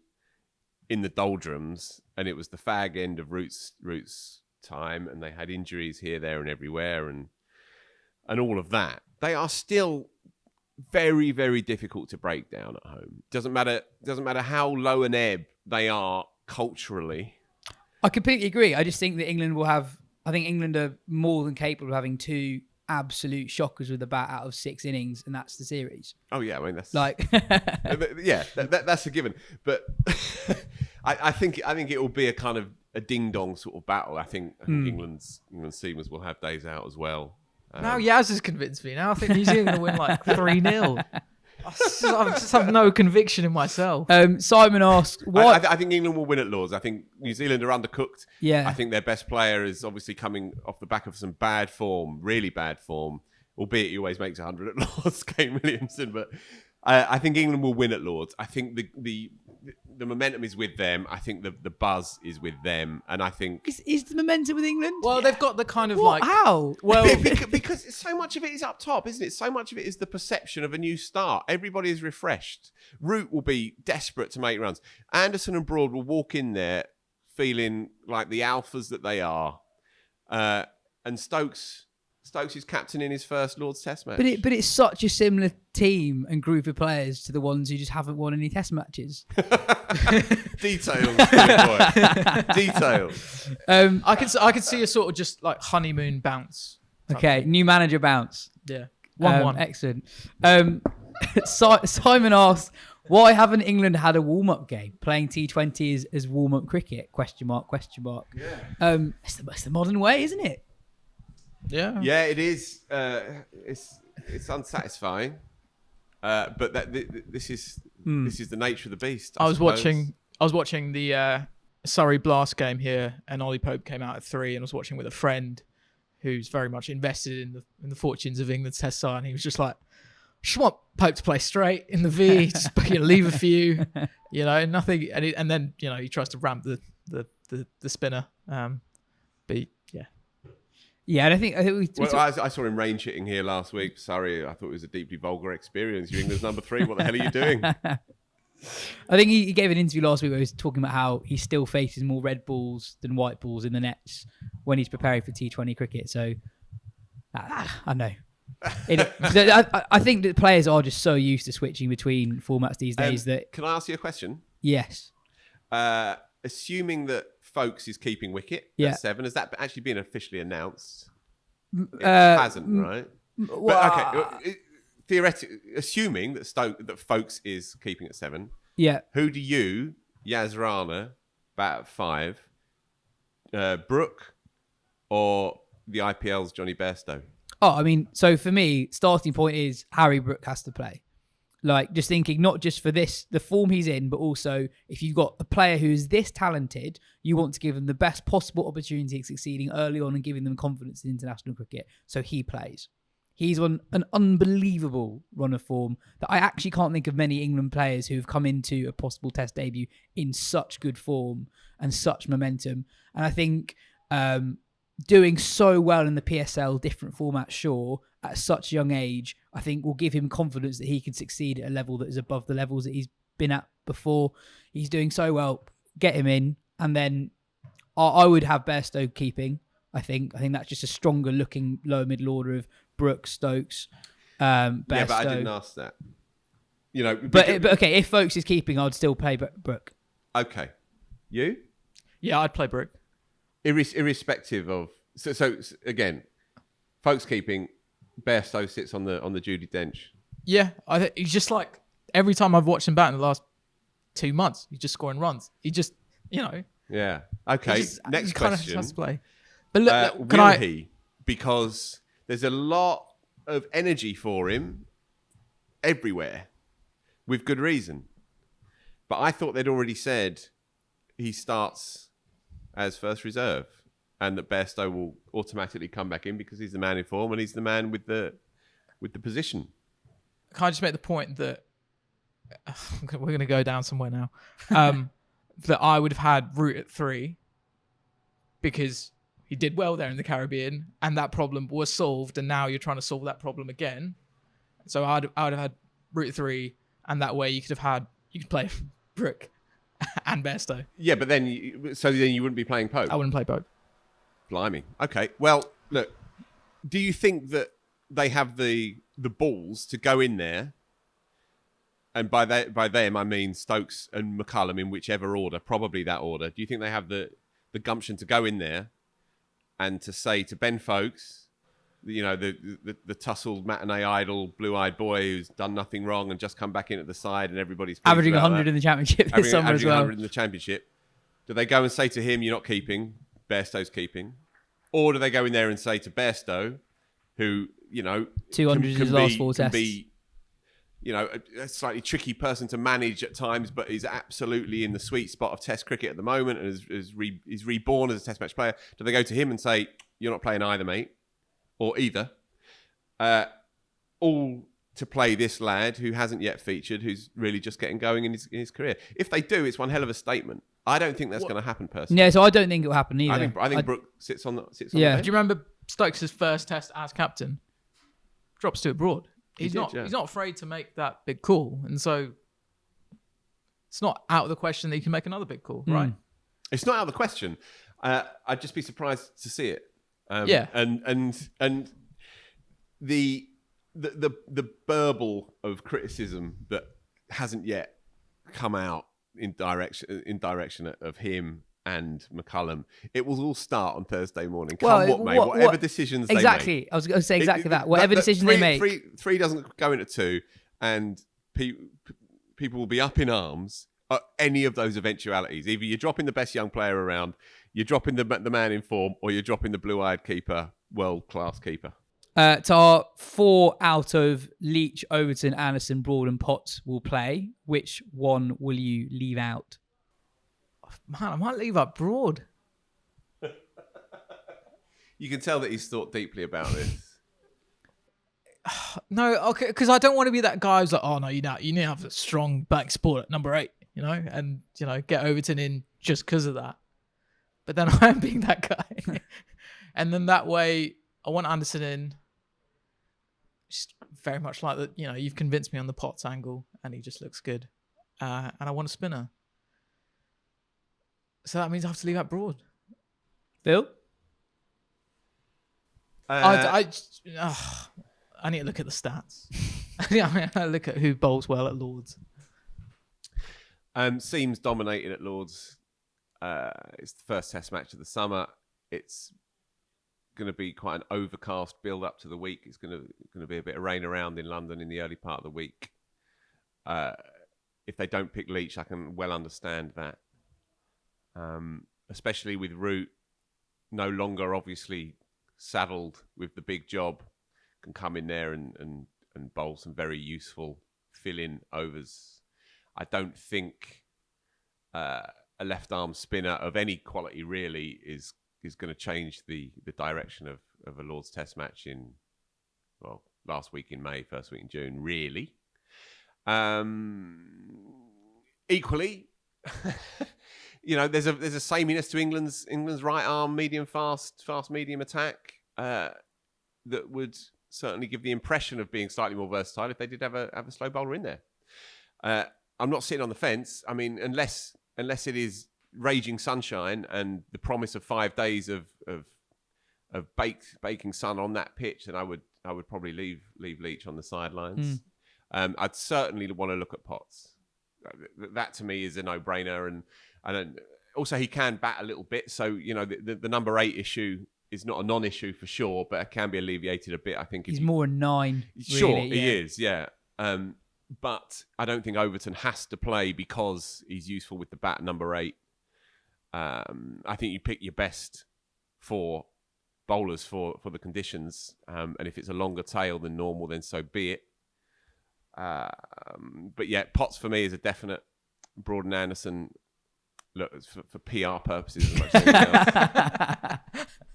in the doldrums, and it was the fag end of Roots' time, and they had injuries here, there, and everywhere, and all of that. They are still very, very difficult to break down at home. Doesn't matter how low an ebb they are culturally. I completely agree. I just think that England will have. I think England are more than capable of having two absolute shockers with the bat out of 6 innings, and that's the series. Oh yeah, I mean that's Like, yeah, that's a given. But I think it will be a kind of a ding dong sort of battle. I think England's seamers will have days out as well. Now Yaz has convinced me. Now I think New Zealand will win like 3-0. I just have no conviction in myself. Simon asked, "What?" I think England will win at Lords. I think New Zealand are undercooked. Yeah. I think their best player is obviously coming off the back of some bad form, really bad form. Albeit he always makes 100 at Lords, Kane Williamson. But I think England will win at Lords. I think the momentum is with them. I think the buzz is with them, and I think Is the momentum with England? Well, they've got the kind of What? like How? well, because so much of it is up top, isn't it? So much of it is the perception of a new start. Everybody is refreshed. Root will be desperate to make runs. Anderson and Broad will walk in there feeling like the alphas that they are, and Stokes is captain in his first Lord's Test match. But it's such a similar team and group of players to the ones who just haven't won any Test matches. Details, boy. Details. I could see a sort of just like honeymoon bounce. Okay, new manager bounce. Yeah, 1-1. Excellent. Simon asked, "Why haven't England had a warm-up game playing T20s as warm-up cricket?" ? Yeah. It's the modern way, isn't it? Yeah. Yeah, it is. It's unsatisfying, but this is the nature of the beast. I was watching the Surrey Blast game here, and Ollie Pope came out at 3, and I was watching with a friend who's very much invested in the fortunes of England's Test side, and he was just like, "Just want Pope to play straight in the V, just leave a few, nothing." And then he tries to ramp the spinner, but yeah. Yeah, and I think I saw him range hitting here last week. Sorry, I thought it was a deeply vulgar experience. You're England's number 3. What the hell are you doing? I think he gave an interview last week where he was talking about how he still faces more red balls than white balls in the nets when he's preparing for T20 cricket. So, I know. I think that players are just so used to switching between formats these days that... Can I ask you a question? Yes. Assuming that Folkes is keeping wicket at 7, has that actually been officially announced? It hasn't, right? But, okay, theoretically, assuming that Folkes is keeping at 7, who do you, Yaz Rana, bat at 5, Brooke, or the IPL's Johnny Bairstow? Oh, I mean, so for me, starting point is Harry Brooke has to play. Like, just thinking not just for the form he's in, but also if you've got a player who's this talented, you want to give them the best possible opportunity of succeeding early on and giving them confidence in international cricket. So he plays. He's on an unbelievable run of form that I actually can't think of many England players who've come into a possible Test debut in such good form and such momentum. And I think doing so well in the PSL, different formats, sure, at such a young age, I think will give him confidence that he can succeed at a level that is above the levels that he's been at before. He's doing so well. Get him in, and then I would have Bairstow keeping. I think that's just a stronger looking lower middle order of Brooks, Stokes, Bairstow. Yeah, but I didn't ask that. But okay, if Folkes is keeping, I'd still play Brooke. Okay, you? Yeah, I'd play Brooke. Irrespective of so again, Folkes keeping. Bairstow sits on the Judy bench. Yeah, he's just like every time I've watched him bat in the last 2 months, he's just scoring runs. He just, Yeah. Okay. Next question. Has to play. But look, will he? Because there's a lot of energy for him everywhere, with good reason. But I thought they'd already said he starts as first reserve, and that Bairstow will automatically come back in because he's the man in form and he's the man with the position. Can I just make the point that we're going to go down somewhere now? That I would have had Root at 3 because he did well there in the Caribbean and that problem was solved, and now you're trying to solve that problem again. So I would have had Root at 3, and that way you could play Brooke and Bairstow. Yeah, but then you wouldn't be playing Pope. I wouldn't play Pope. Blimey. Okay. Well, look, do you think that they have the balls to go in there? And by them, I mean Stokes and McCullum in whichever order, probably that order. Do you think they have the gumption to go in there and to say to Ben Folkes, the tousled matinee idol, blue-eyed boy who's done nothing wrong and just come back in at the side, and everybody's averaging 100 in the championship this summer as well. 100 in the championship. Do they go and say to him, "You're not keeping"? Bairstow's keeping, or do they go in there and say to Bairstow, who 200 is his last 4 tests, be a slightly tricky person to manage at times, but is absolutely in the sweet spot of Test cricket at the moment and is reborn as a Test match player? Do they go to him and say, "You're not playing either, mate," or either? All to play this lad who hasn't yet featured, who's really just getting going in his career. If they do, it's one hell of a statement. I don't think that's going to happen personally. Yeah, so I don't think it will happen either. I think Brooke sits on the bench. Do you remember Stokes' first test as captain? Drops to abroad. He's not afraid to make that big call, and so it's not out of the question that he can make another big call, right? It's not out of the question. I'd just be surprised to see it. And the burble of criticism that hasn't yet come out in direction of him and McCullum, it will all start on Thursday morning. Whatever decisions they make. Exactly. I was going to say exactly that. Whatever decision they make. Three doesn't go into 2, and people will be up in arms at any of those eventualities. Either you're dropping the best young player around, you're dropping the man in form, or you're dropping the blue-eyed keeper, world-class keeper. Taha, 4 out of Leach, Overton, Anderson, Broad and Potts will play. Which one will you leave out? Man, I might leave out Broad. You can tell that he's thought deeply about this. No, okay, because I don't want to be that guy who's like, oh no, you need to have a strong back support at number 8, and get Overton in just because of that. But then I am being that guy, and then that way I want Anderson in. Just very much like that, you've convinced me on the Potts angle, and he just looks good, and I want a spinner. So that means I have to leave out Broad. Phil? I need to look at the stats. I look at who bowls well at Lords. Seems dominated at Lords. It's the first Test match of the summer. It's going to be quite an overcast build up to the week. It's going to be a bit of rain around in London in the early part of the week. If they don't pick Leach, I can well understand that. Especially with Root no longer obviously saddled with the big job, can come in there and bowl some very useful fill-in overs. I don't think a left-arm spinner of any quality really is going to change the direction of a Lord's Test match in, last week in May, first week in June, really. Equally, there's a sameness to England's right arm medium fast medium attack that would certainly give the impression of being slightly more versatile if they did have a slow bowler in there. I'm not sitting on the fence. I mean, unless it is raging sunshine and the promise of 5 days of baking sun on that pitch, then I would probably leave Leach on the sidelines. I'd certainly want to look at Potts. That to me is a no-brainer, and also he can bat a little bit, so the number 8 issue is not a non-issue for sure, but it can be alleviated a bit. I think he's more a 9. Sure, really, he is, yeah. But I don't think Overton has to play because he's useful with the bat number 8. I think you pick your best 4 bowlers for the conditions, and if it's a longer tail than normal, then so be it. But yeah, Potts for me is a definite. Broad and Anderson, look, for PR purposes as much as anything else.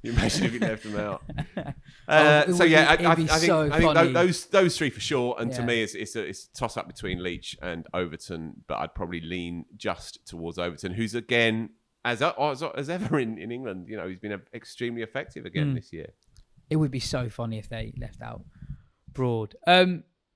You imagine if you left them out. I think those 3 for sure. And to me, it's a toss up between Leach and Overton, but I'd probably lean just towards Overton, who's again, as ever in England, he's been extremely effective again this year. It would be so funny if they left out Broad.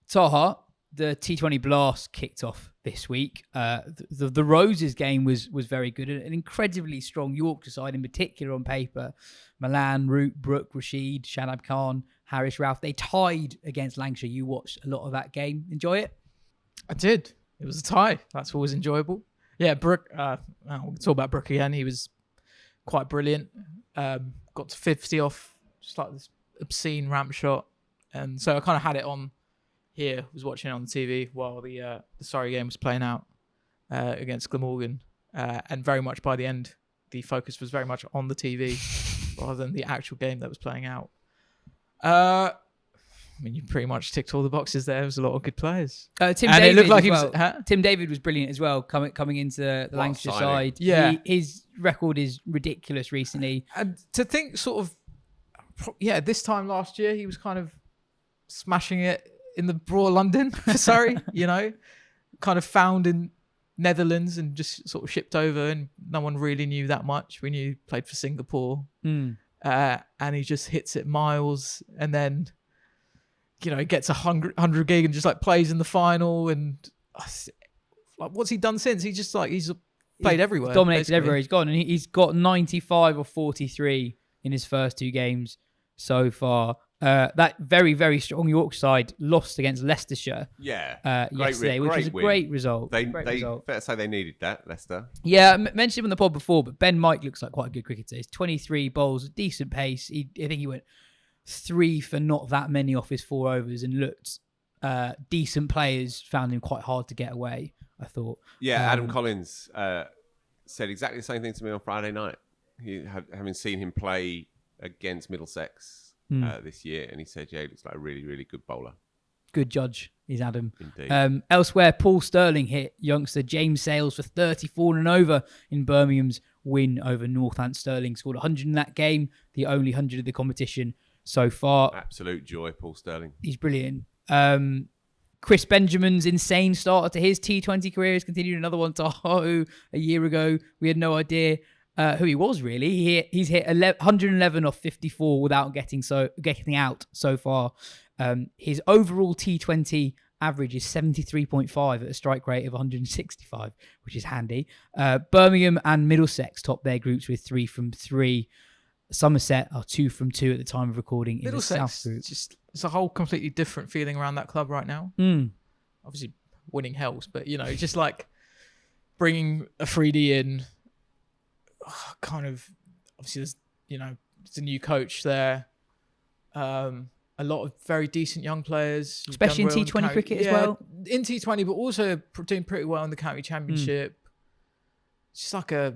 Taha, the T20 Blast kicked off this week. The Roses game was very good. An incredibly strong Yorkshire side, in particular on paper. Milan, Root, Brooke, Rashid, Shadab Khan, Harish, Ralph. They tied against Lancashire. You watched a lot of that game. Enjoy it? I did. It was a tie. That's always enjoyable. Yeah, Brooke. We'll talk about Brooke again. He was quite brilliant. Got to 50 off just like this obscene ramp shot. And so I kind of had it on here, was watching it on the TV while the Surrey game was playing out against Glamorgan. And very much by the end, the focus was very much on the TV rather than the actual game that was playing out. I mean, you pretty much ticked all the boxes there. There was a lot of good players. Tim and David it looked like Tim David was brilliant as well, coming into the Lancashire signing. side. Yeah. His record is ridiculous recently. And to think sort of, this time last year, he was kind of smashing it in the Broad London for Surrey, kind of found in Netherlands and just sort of shipped over, and no one really knew that much. We knew he played for Singapore. And he just hits it miles, and then he gets 100 gig and just like plays in the final. And like, what's he done since? He's played everywhere, dominated basically. everywhere he's gone, and he's got 95 or 43 in his first 2 games so far. That very, very strong Yorkshire side lost against Leicestershire yesterday, which was a great result. Better say they needed that, Leicester. Yeah, I mentioned him on the pod before, but Ben Mike looks like quite a good cricketer. He's 23 bowls, decent pace. I think he went 3 for not that many off his 4 overs and looked decent. Players found him quite hard to get away, I thought. Yeah, Adam Collins said exactly the same thing to me on Friday night. Having seen him play against Middlesex this year, and he said, he looks like a really, really good bowler. Good judge is Adam. Indeed. Elsewhere, Paul Sterling hit youngster James Sales for 34 and over in Birmingham's win over Northants. Sterling scored 100 in that game, the only 100 of the competition so far. Absolute joy, Paul Sterling. He's brilliant. Chris Benjamin's insane start to his T20 career has continued. Another one, Taha, who a year ago we had no idea who he was really. He's hit 111 off 54 without getting out so far. His overall T20 average is 73.5 at a strike rate of 165, which is handy. Birmingham and Middlesex top their groups with 3 from 3. Somerset are 2 from 2 at the time of recording in the South group. It's a whole completely different feeling around that club right now. Obviously, winning helps, but just like bringing a 3D in. Kind of, obviously, there's it's a new coach there. A lot of very decent young players, especially in T20 cricket as well. In T20, but also doing pretty well in the county championship. It's just like I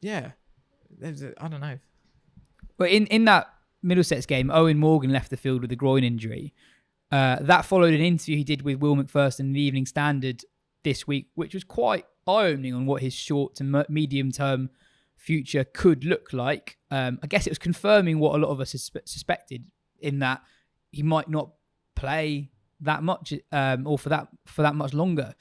don't know. But in that Middlesex game, Eoin Morgan left the field with a groin injury. That followed an interview he did with Will McPherson in the Evening Standard this week, which was quite eye-opening on what his short to medium-term future could look like. I guess it was confirming what a lot of us suspected, in that he might not play that much or for that much longer.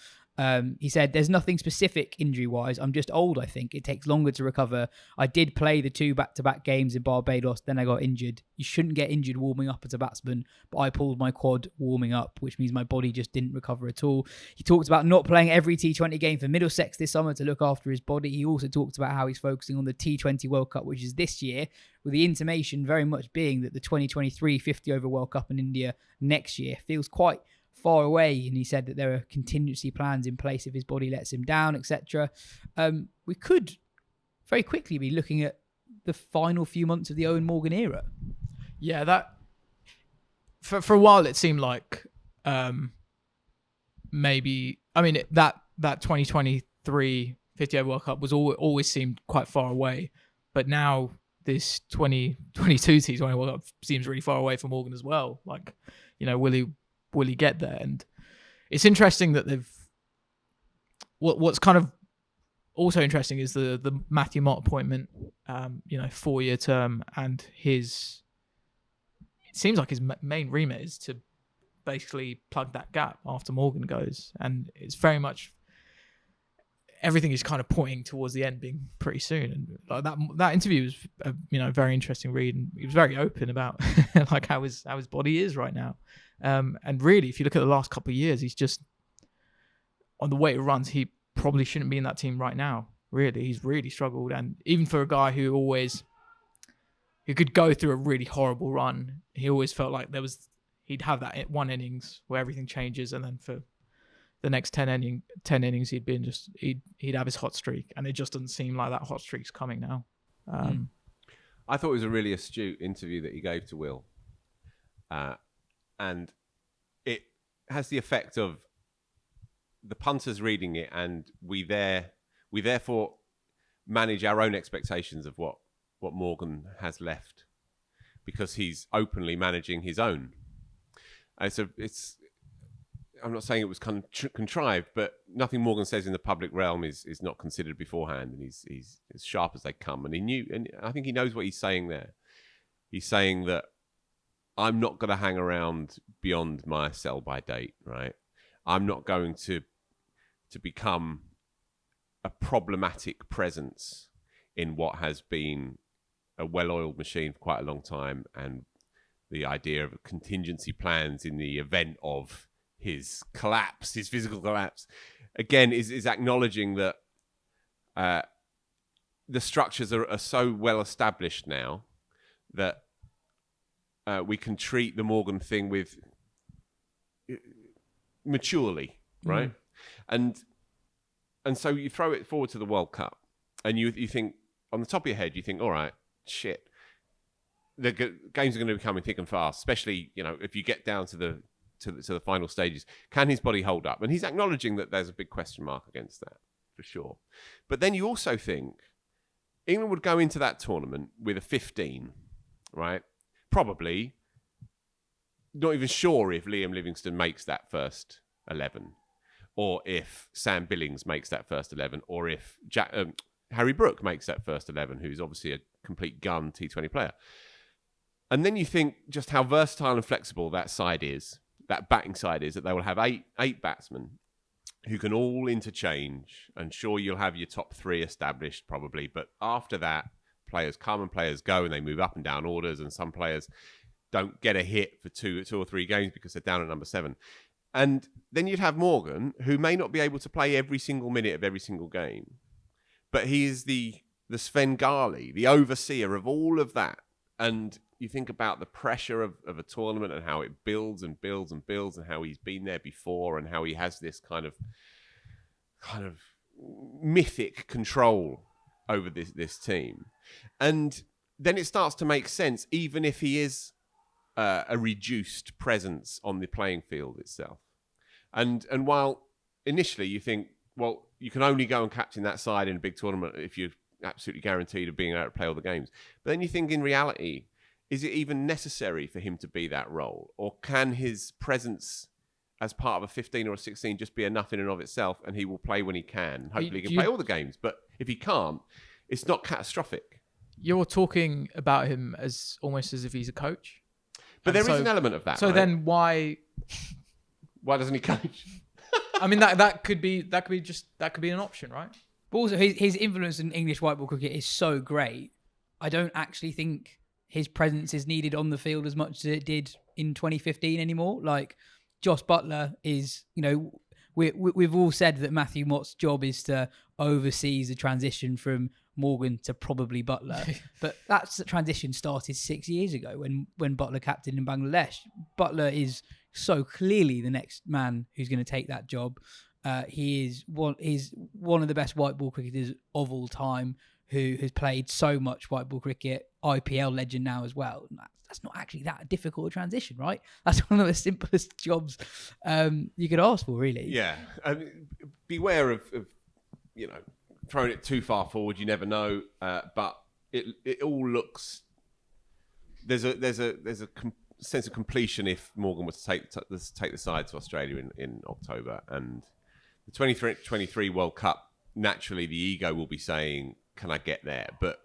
He said, "There's nothing specific injury-wise. I'm just old, I think. It takes longer to recover. I did play the 2 back-to-back games in Barbados, then I got injured. You shouldn't get injured warming up as a batsman, but I pulled my quad warming up, which means my body just didn't recover at all." He talked about not playing every T20 game for Middlesex this summer to look after his body. He also talked about how he's focusing on the T20 World Cup, which is this year, with the intimation very much being that the 2023 50-over World Cup in India next year feels quite far away, and he said that there are contingency plans in place if his body lets him down, etc. We could very quickly be looking at the final few months of the Eoin Morgan era. Yeah, that for a while it seemed like maybe. I mean, that 2023 50-over World Cup was always seemed quite far away, but now this 2022 T20 World Cup seems really far away for Morgan as well. Like, will he get there? And it's interesting that they've. What's kind of also interesting is the Matthew Mott appointment. 4-year term, and it seems like his main remit is to basically plug that gap after Morgan goes, and it's very much everything is kind of pointing towards the end being pretty soon. And like that interview was a very interesting read, and he was very open about like how his body is right now. And really, if you look at the last couple of years, he's just on the way it runs. He probably shouldn't be in that team right now. Really, he's really struggled, and even for a guy who could go through a really horrible run, he always felt like he'd have that one innings where everything changes, and then for the next 10 innings, he'd have his hot streak, and it just doesn't seem like that hot streak's coming now. I thought it was a really astute interview that he gave to Will. and it has the effect of the punters reading it, and we therefore manage our own expectations of what Morgan has left, because he's openly managing his own. And so I'm not saying it was contrived, but nothing Morgan says in the public realm is not considered beforehand, and he's as sharp as they come. And he knew, and I think he knows what he's saying there. He's saying that I'm not going to hang around beyond my sell-by date, right? I'm not going to become a problematic presence in what has been a well-oiled machine for quite a long time, and the idea of contingency plans in the event of his collapse, his physical collapse, again, is acknowledging that the structures are so well established now that we can treat the Morgan thing with maturely, right? And so you throw it forward to the World Cup, and you think, on the top of your head, you think, all right, shit, the games are going to be coming thick and fast, especially, if you get down to the final stages. Can his body hold up? And he's acknowledging that there's a big question mark against that, for sure. But then you also think England would go into that tournament with a 15, right? Probably not even sure if Liam Livingstone makes that first 11, or if Sam Billings makes that first 11, or if Harry Brook makes that first 11, who's obviously a complete gun T20 player. And then you think just how versatile and flexible that side is, that batting side is, that they will have eight batsmen who can all interchange, and sure, you'll have your top three established probably, but after that, players come and players go, and they move up and down orders, and some players don't get a hit for two or three games because they're down at number 7. And then you'd have Morgan, who may not be able to play every single minute of every single game, but he is the Svengali, the overseer of all of that. And you think about the pressure of a tournament and how it builds and builds and builds, and how he's been there before, and how he has this kind of mythic control over this team. And then it starts to make sense, even if he is a reduced presence on the playing field itself. And while initially you think, well, you can only go and captain that side in a big tournament if you're absolutely guaranteed of being able to play all the games. But then you think, in reality, is it even necessary for him to be that role? Or can his presence as part of a 15 or a 16 just be enough in and of itself, and he will play when he can? Hopefully he can play all the games. But if he can't, it's not catastrophic. You're talking about him as almost as if he's a coach. But there is an element of that. So right? Then why doesn't he coach? I mean, that could be an option, right? But also, his influence in English white ball cricket is so great. I don't actually think his presence is needed on the field as much as it did in 2015 anymore. Like, Josh Buttler is, we've all said that Matthew Mott's job is to oversee the transition from Morgan to probably Buttler. But the transition started 6 years ago when Buttler captained in Bangladesh. Buttler is so clearly the next man who's going to take that job. He is one of the best white ball cricketers of all time, who has played so much white ball cricket, IPL legend now as well. That's not actually that difficult a transition, right? That's one of the simplest jobs you could ask for, really. Yeah. Beware of throwing it too far forward. You never know. But it all looks... There's a sense of completion if Morgan was to take the side to Australia in October. And the 2023 World Cup, naturally the ego will be saying, can I get there? But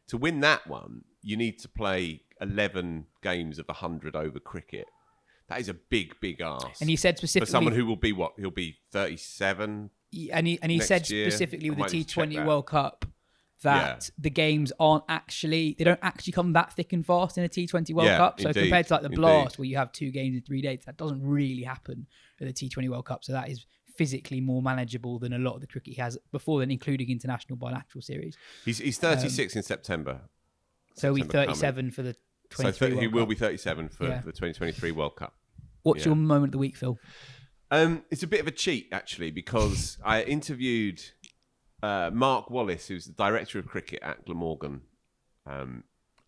to win that one, you need to play 11 games of 100 over cricket. That is a big, big ask. And he said specifically... For someone who will be what? He'll be 37 And he said specifically with the T20 World Cup that the games they don't actually come that thick and fast in a T20 World Cup. So compared to like the Blast, where you have 2 games in 3 days, that doesn't really happen at the T20 World Cup. So that is physically more manageable than a lot of the cricket he has before then, including international bilateral series. He's 36 in September. So he's 37 for the 23 World he Cup. Will be 37 for the 2023 World Cup. What's your moment of the week, Phil? It's a bit of a cheat, actually, because I interviewed Mark Wallace, who's the director of cricket at Glamorgan, and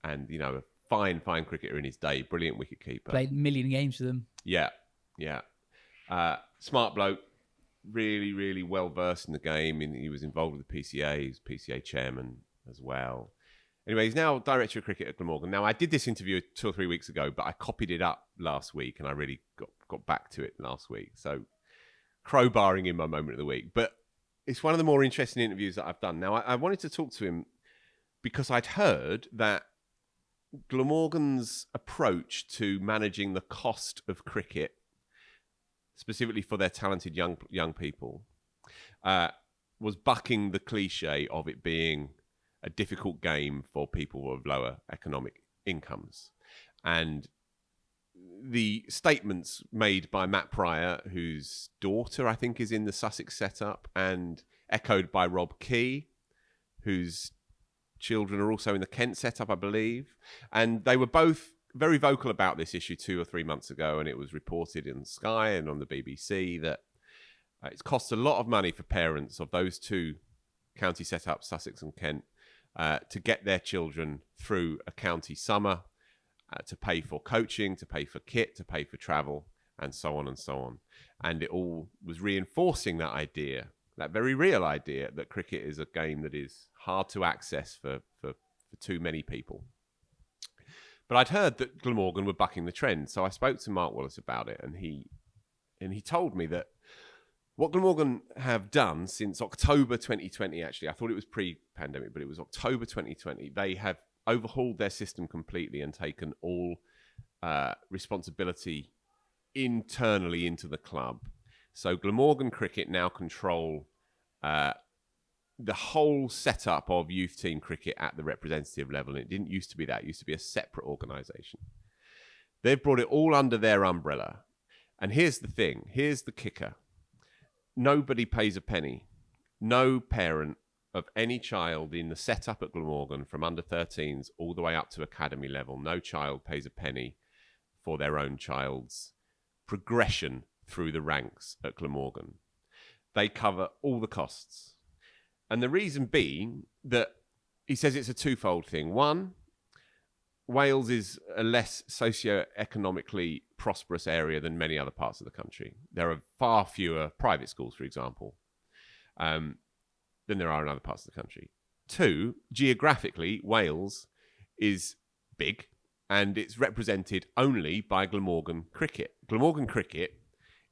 a fine cricketer in his day, brilliant wicketkeeper. Played a million games for them. Yeah. Smart bloke, really, really well versed in the game. And he was involved with the PCA. He's PCA chairman as well. Anyway, he's now director of cricket at Glamorgan. Now, I did this interview 2 or 3 weeks ago, but I copied it up last week, and I really got back to it last week. So, crowbarring in my moment of the week. But it's one of the more interesting interviews that I've done. Now, I wanted to talk to him because I'd heard that Glamorgan's approach to managing the cost of cricket, specifically for their talented young people, was bucking the cliche of it being a difficult game for people of lower economic incomes. And the statements made by Matt Pryor, whose daughter, I think, is in the Sussex setup, and echoed by Rob Key, whose children are also in the Kent setup, I believe. And they were both very vocal about this issue 2 or 3 months ago, and it was reported in Sky and on the BBC that it's cost a lot of money for parents of those two county setups, Sussex and Kent, to get their children through a county summer, to pay for coaching, to pay for kit, to pay for travel, and so on and so on. And it all was reinforcing that idea, that very real idea, that cricket is a game that is hard to access for too many people. But I'd heard that Glamorgan were bucking the trend, so I spoke to Mark Wallace about it, and he told me that what Glamorgan have done since October 2020, actually, I thought it was pre-pandemic, but it was October 2020, they have overhauled their system completely and taken all responsibility internally into the club. So Glamorgan Cricket now control the whole setup of youth team cricket at the representative level. And it didn't used to be that. It used to be a separate organisation. They've brought it all under their umbrella. And here's the thing. Here's the kicker. Nobody pays a penny. No parent of any child in the setup at Glamorgan, from under 13s all the way up to academy level, no child pays a penny for their own child's progression through the ranks at Glamorgan. They cover all the costs. And the reason being that he says it's a twofold thing. One, Wales is a less socio-economically prosperous area than many other parts of the country. There are far fewer private schools, for example, than there are in other parts of the country. Two, geographically, Wales is big, and it's represented only by Glamorgan Cricket. Glamorgan Cricket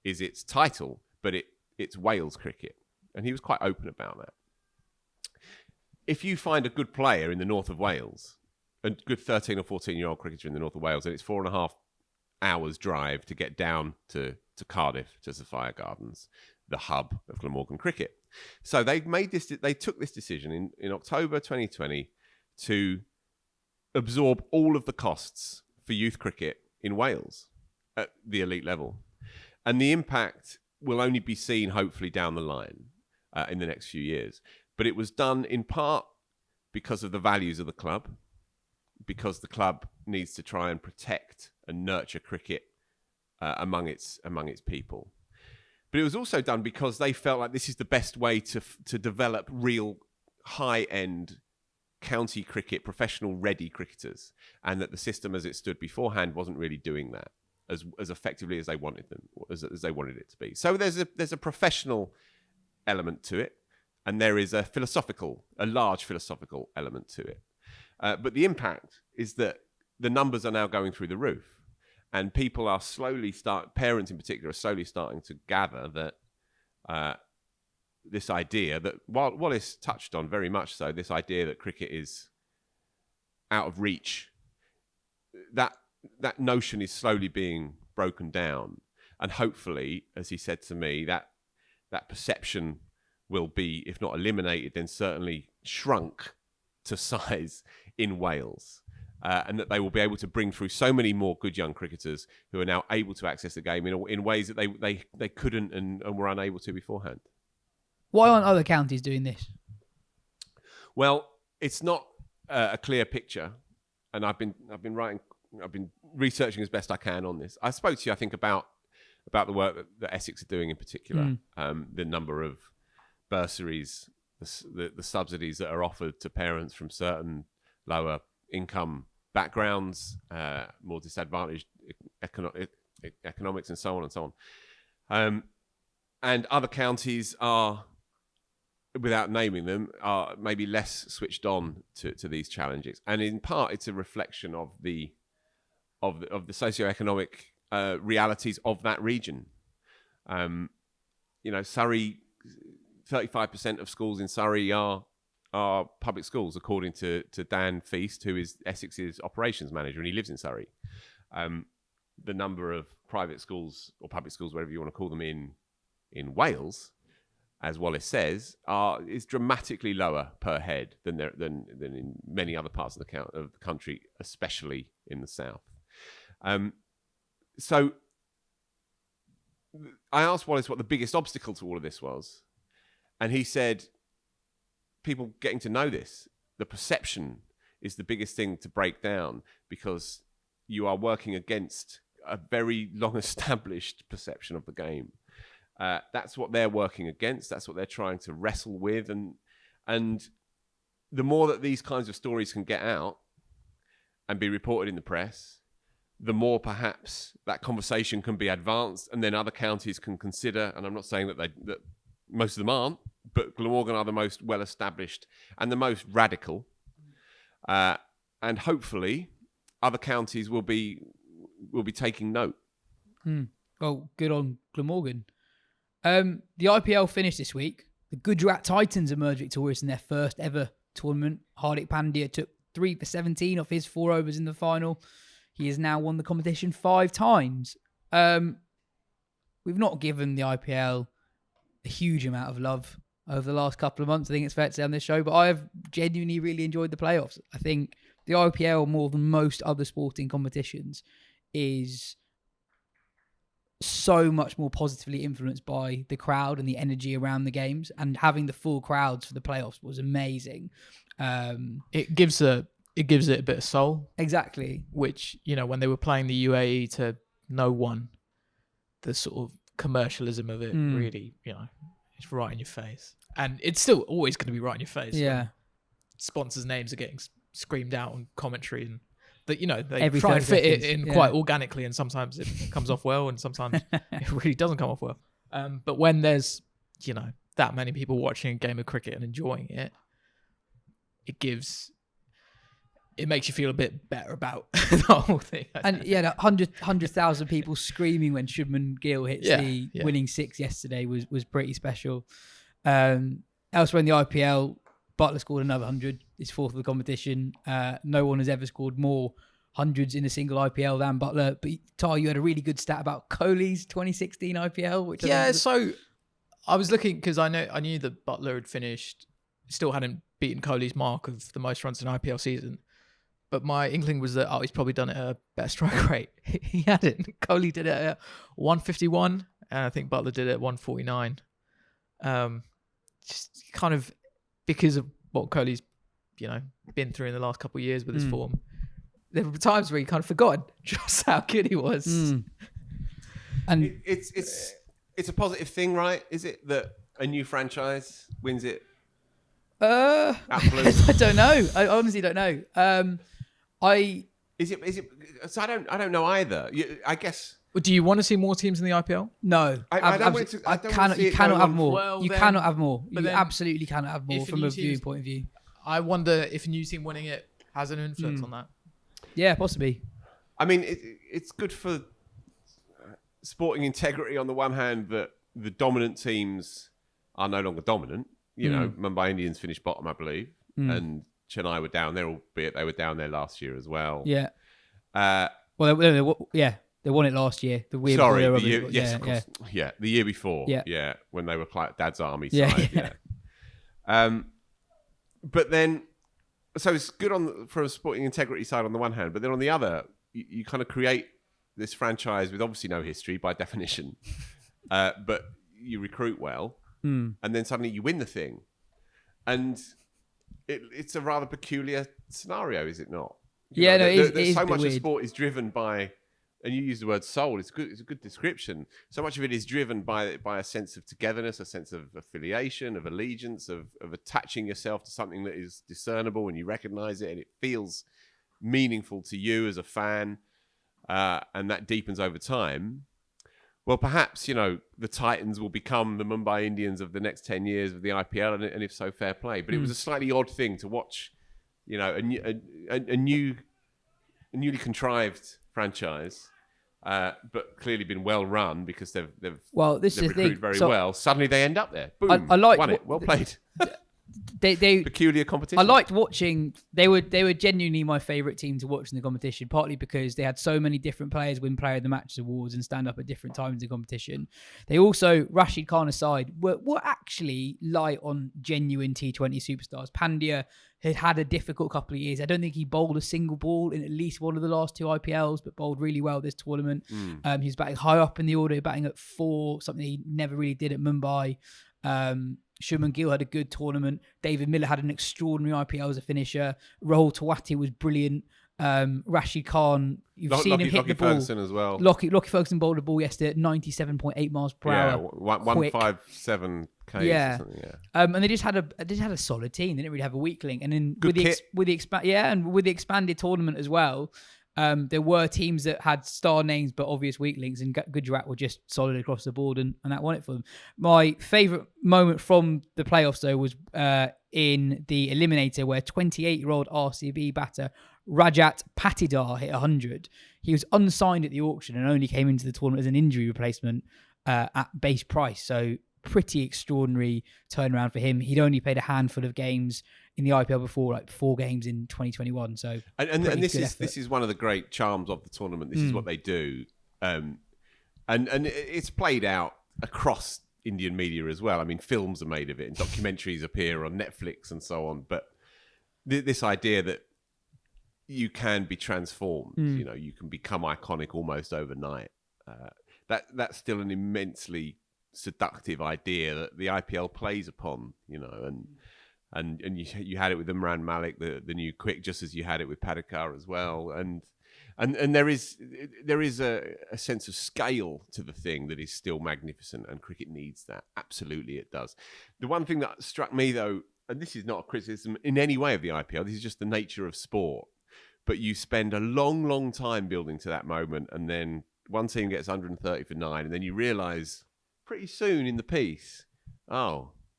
is its title, but it's Wales Cricket. And he was quite open about that. If you find a good player in the north of Wales, a good 13 or 14-year-old cricketer in the north of Wales, and it's 4.5 hours drive to get down to Cardiff, to Sophia Gardens, the hub of Glamorgan Cricket. So they took this decision in October 2020 to absorb all of the costs for youth cricket in Wales at the elite level. And the impact will only be seen, hopefully, down the line in the next few years. But it was done in part because of the values of the club, because the club needs to try and protect and nurture cricket among its people. But it was also done because they felt like this is the best way to develop real high-end county cricket, professional-ready cricketers, and that the system as it stood beforehand wasn't really doing that as effectively as they wanted as they wanted it to be. So there's a professional element to it, and there is a large philosophical element to it. But the impact is that the numbers are now going through the roof. And people are parents in particular, are slowly starting to gather that this idea that Wallace touched on very much so, this idea that cricket is out of reach, that notion is slowly being broken down. And hopefully, as he said to me, that perception will be, if not eliminated, then certainly shrunk to size in Wales. And that they will be able to bring through so many more good young cricketers who are now able to access the game in ways that they couldn't and were unable to beforehand. Why aren't other counties doing this? Well, it's not a clear picture, and I've been researching as best I can on this. I spoke to you, I think, about the work that Essex are doing in particular, the number of bursaries, the subsidies that are offered to parents from certain lower income backgrounds, more disadvantaged economics, and so on and so on. And other counties are, without naming them, are maybe less switched on to these challenges. And in part, it's a reflection of the socioeconomic realities of that region. Surrey, 35% of schools in Surrey are public schools, according to Dan Feast, who is Essex's operations manager, and he lives in Surrey. The number of private schools or public schools, whatever you want to call them, in Wales, as Wallace says, is dramatically lower per head than in many other parts of the country, especially in the south. So I asked Wallace what the biggest obstacle to all of this was, and he said, people getting to know this. The perception is the biggest thing to break down, because you are working against a very long-established perception of the game. That's what they're working against. That's what they're trying to wrestle with. And the more that these kinds of stories can get out and be reported in the press, the more perhaps that conversation can be advanced, and then other counties can consider, and I'm not saying that most of them aren't, but Glamorgan are the most well-established and the most radical. And hopefully other counties will be taking note. Well, good on Glamorgan. The IPL finished this week. The Gujarat Titans emerged victorious in their first ever tournament. Hardik Pandya took 3 for 17 off his 4 overs in the final. He has now won the competition 5 times. We've not given the IPL a huge amount of love over the last couple of months, I think it's fair to say on this show, but I have genuinely really enjoyed the playoffs. I think the IPL, more than most other sporting competitions, is so much more positively influenced by the crowd and the energy around the games, and having the full crowds for the playoffs was amazing. It gives it a bit of soul. Exactly. Which, when they were playing the UAE to no one, the sort of commercialism of it really, it's right in your face. And it's still always going to be right in your face. Yeah. Sponsors' names are getting screamed out on commentary, and that, they Every try and 30 fit it seconds. in quite organically, and sometimes it comes off well, and sometimes it really doesn't come off well. But when there's, that many people watching a game of cricket and enjoying it, it makes you feel a bit better about the whole thing. And yeah, 100,000 people screaming when Shubman Gill hits the winning 6 yesterday was pretty special. Elsewhere in the IPL, Butler scored another 100. He's 4th of the competition. No one has ever scored more hundreds in a single IPL than Butler. But Taha, you had a really good stat about Kohli's 2016 IPL. Which so I was looking, because I knew that Butler had finished, still hadn't beaten Kohli's mark of the most runs in an IPL season. But my inkling was that, he's probably done it at a better strike rate. He hadn't. Kohli did it at 151, and I think Butler did it at 149. Just kind of because of what Kohli's, been through in the last couple of years with his form. There were times where you kind of forgot just how good he was. And it's a positive thing, right? Is it that a new franchise wins it? I don't know. I honestly don't know. Is it? So I don't know either. I guess. Do you want to see more teams in the IPL? No, you cannot have more. Well, you cannot have more. You absolutely cannot have more from a viewing point of view. I wonder if a new team winning it has an influence on that. Yeah, possibly. I mean, it's good for sporting integrity on the one hand, that the dominant teams are no longer dominant. Mumbai Indians finished bottom, I believe, and Chennai were down there, albeit they were down there last year as well. Yeah. They won it last year. The year before. Yeah, when they were Dad's Army side. Yeah. But then, so it's good for a sporting integrity side on the one hand, but then on the other, you kind of create this franchise with obviously no history by definition, but you recruit well. And then suddenly you win the thing. And it's a rather peculiar scenario, is it not? There's so much of sport is driven by, and you use the word soul, it's a good description. So much of it is driven by a sense of togetherness, a sense of affiliation, of allegiance, of attaching yourself to something that is discernible and you recognize it and it feels meaningful to you as a fan, and that deepens over time, well, perhaps, the Titans will become the Mumbai Indians of the next 10 years of the IPL, and if so, fair play. But it was a slightly odd thing to watch, a newly contrived franchise, but clearly been well run because they've recruited very well. Suddenly they end up there. Boom, I like won it. Well played. They peculiar competition. I liked watching. They were genuinely my favourite team to watch in the competition, partly because they had so many different players win Player of the Match awards and stand up at different times in the competition. They also, Rashid Khan aside, were actually light on genuine T20 superstars. Pandya had a difficult couple of years. I don't think he bowled a single ball in at least one of the last 2 IPLs, but bowled really well this tournament. He was batting high up in the order, batting at 4, something he never really did at Mumbai. Shubman Gill had a good tournament. David Miller had an extraordinary IPL as a finisher. Rahul Tewati was brilliant. Rashid Khan, seen him hit the ball. Ferguson as well. Lockie Ferguson bowled a ball yesterday at 97.8 miles per hour. 157 k's. Yeah. Or something, yeah. And they just had a solid team. They didn't really have a weakling. And then with the expanded tournament as well, there were teams that had star names but obvious weaklings, and Gujarat were just solid across the board, and that won it for them. My favourite moment from the playoffs, though, was in the eliminator where 28-year-old RCB batter Rajat Patidar hit 100. He was unsigned at the auction and only came into the tournament as an injury replacement at base price. So pretty extraordinary turnaround for him. He'd only played a handful of games in the IPL before, like 4 games in 2021. So and this is one of the great charms of the tournament. This is what they do, and it's played out across Indian media as well. I mean, films are made of it, and documentaries appear on Netflix and so on. But this idea that you can be transformed, you can become iconic almost overnight. That's still an immensely seductive idea that the IPL plays upon, and you had it with Imran Malik, the new quick, just as you had it with Padikkar as well, and there is a sense of scale to the thing that is still magnificent, and cricket needs that. Absolutely, it does. The one thing that struck me, though, and this is not a criticism in any way of the IPL, this is just the nature of sport, but you spend a long, long time building to that moment, and then one team gets 130 for 9, and then you realise pretty soon in the piece,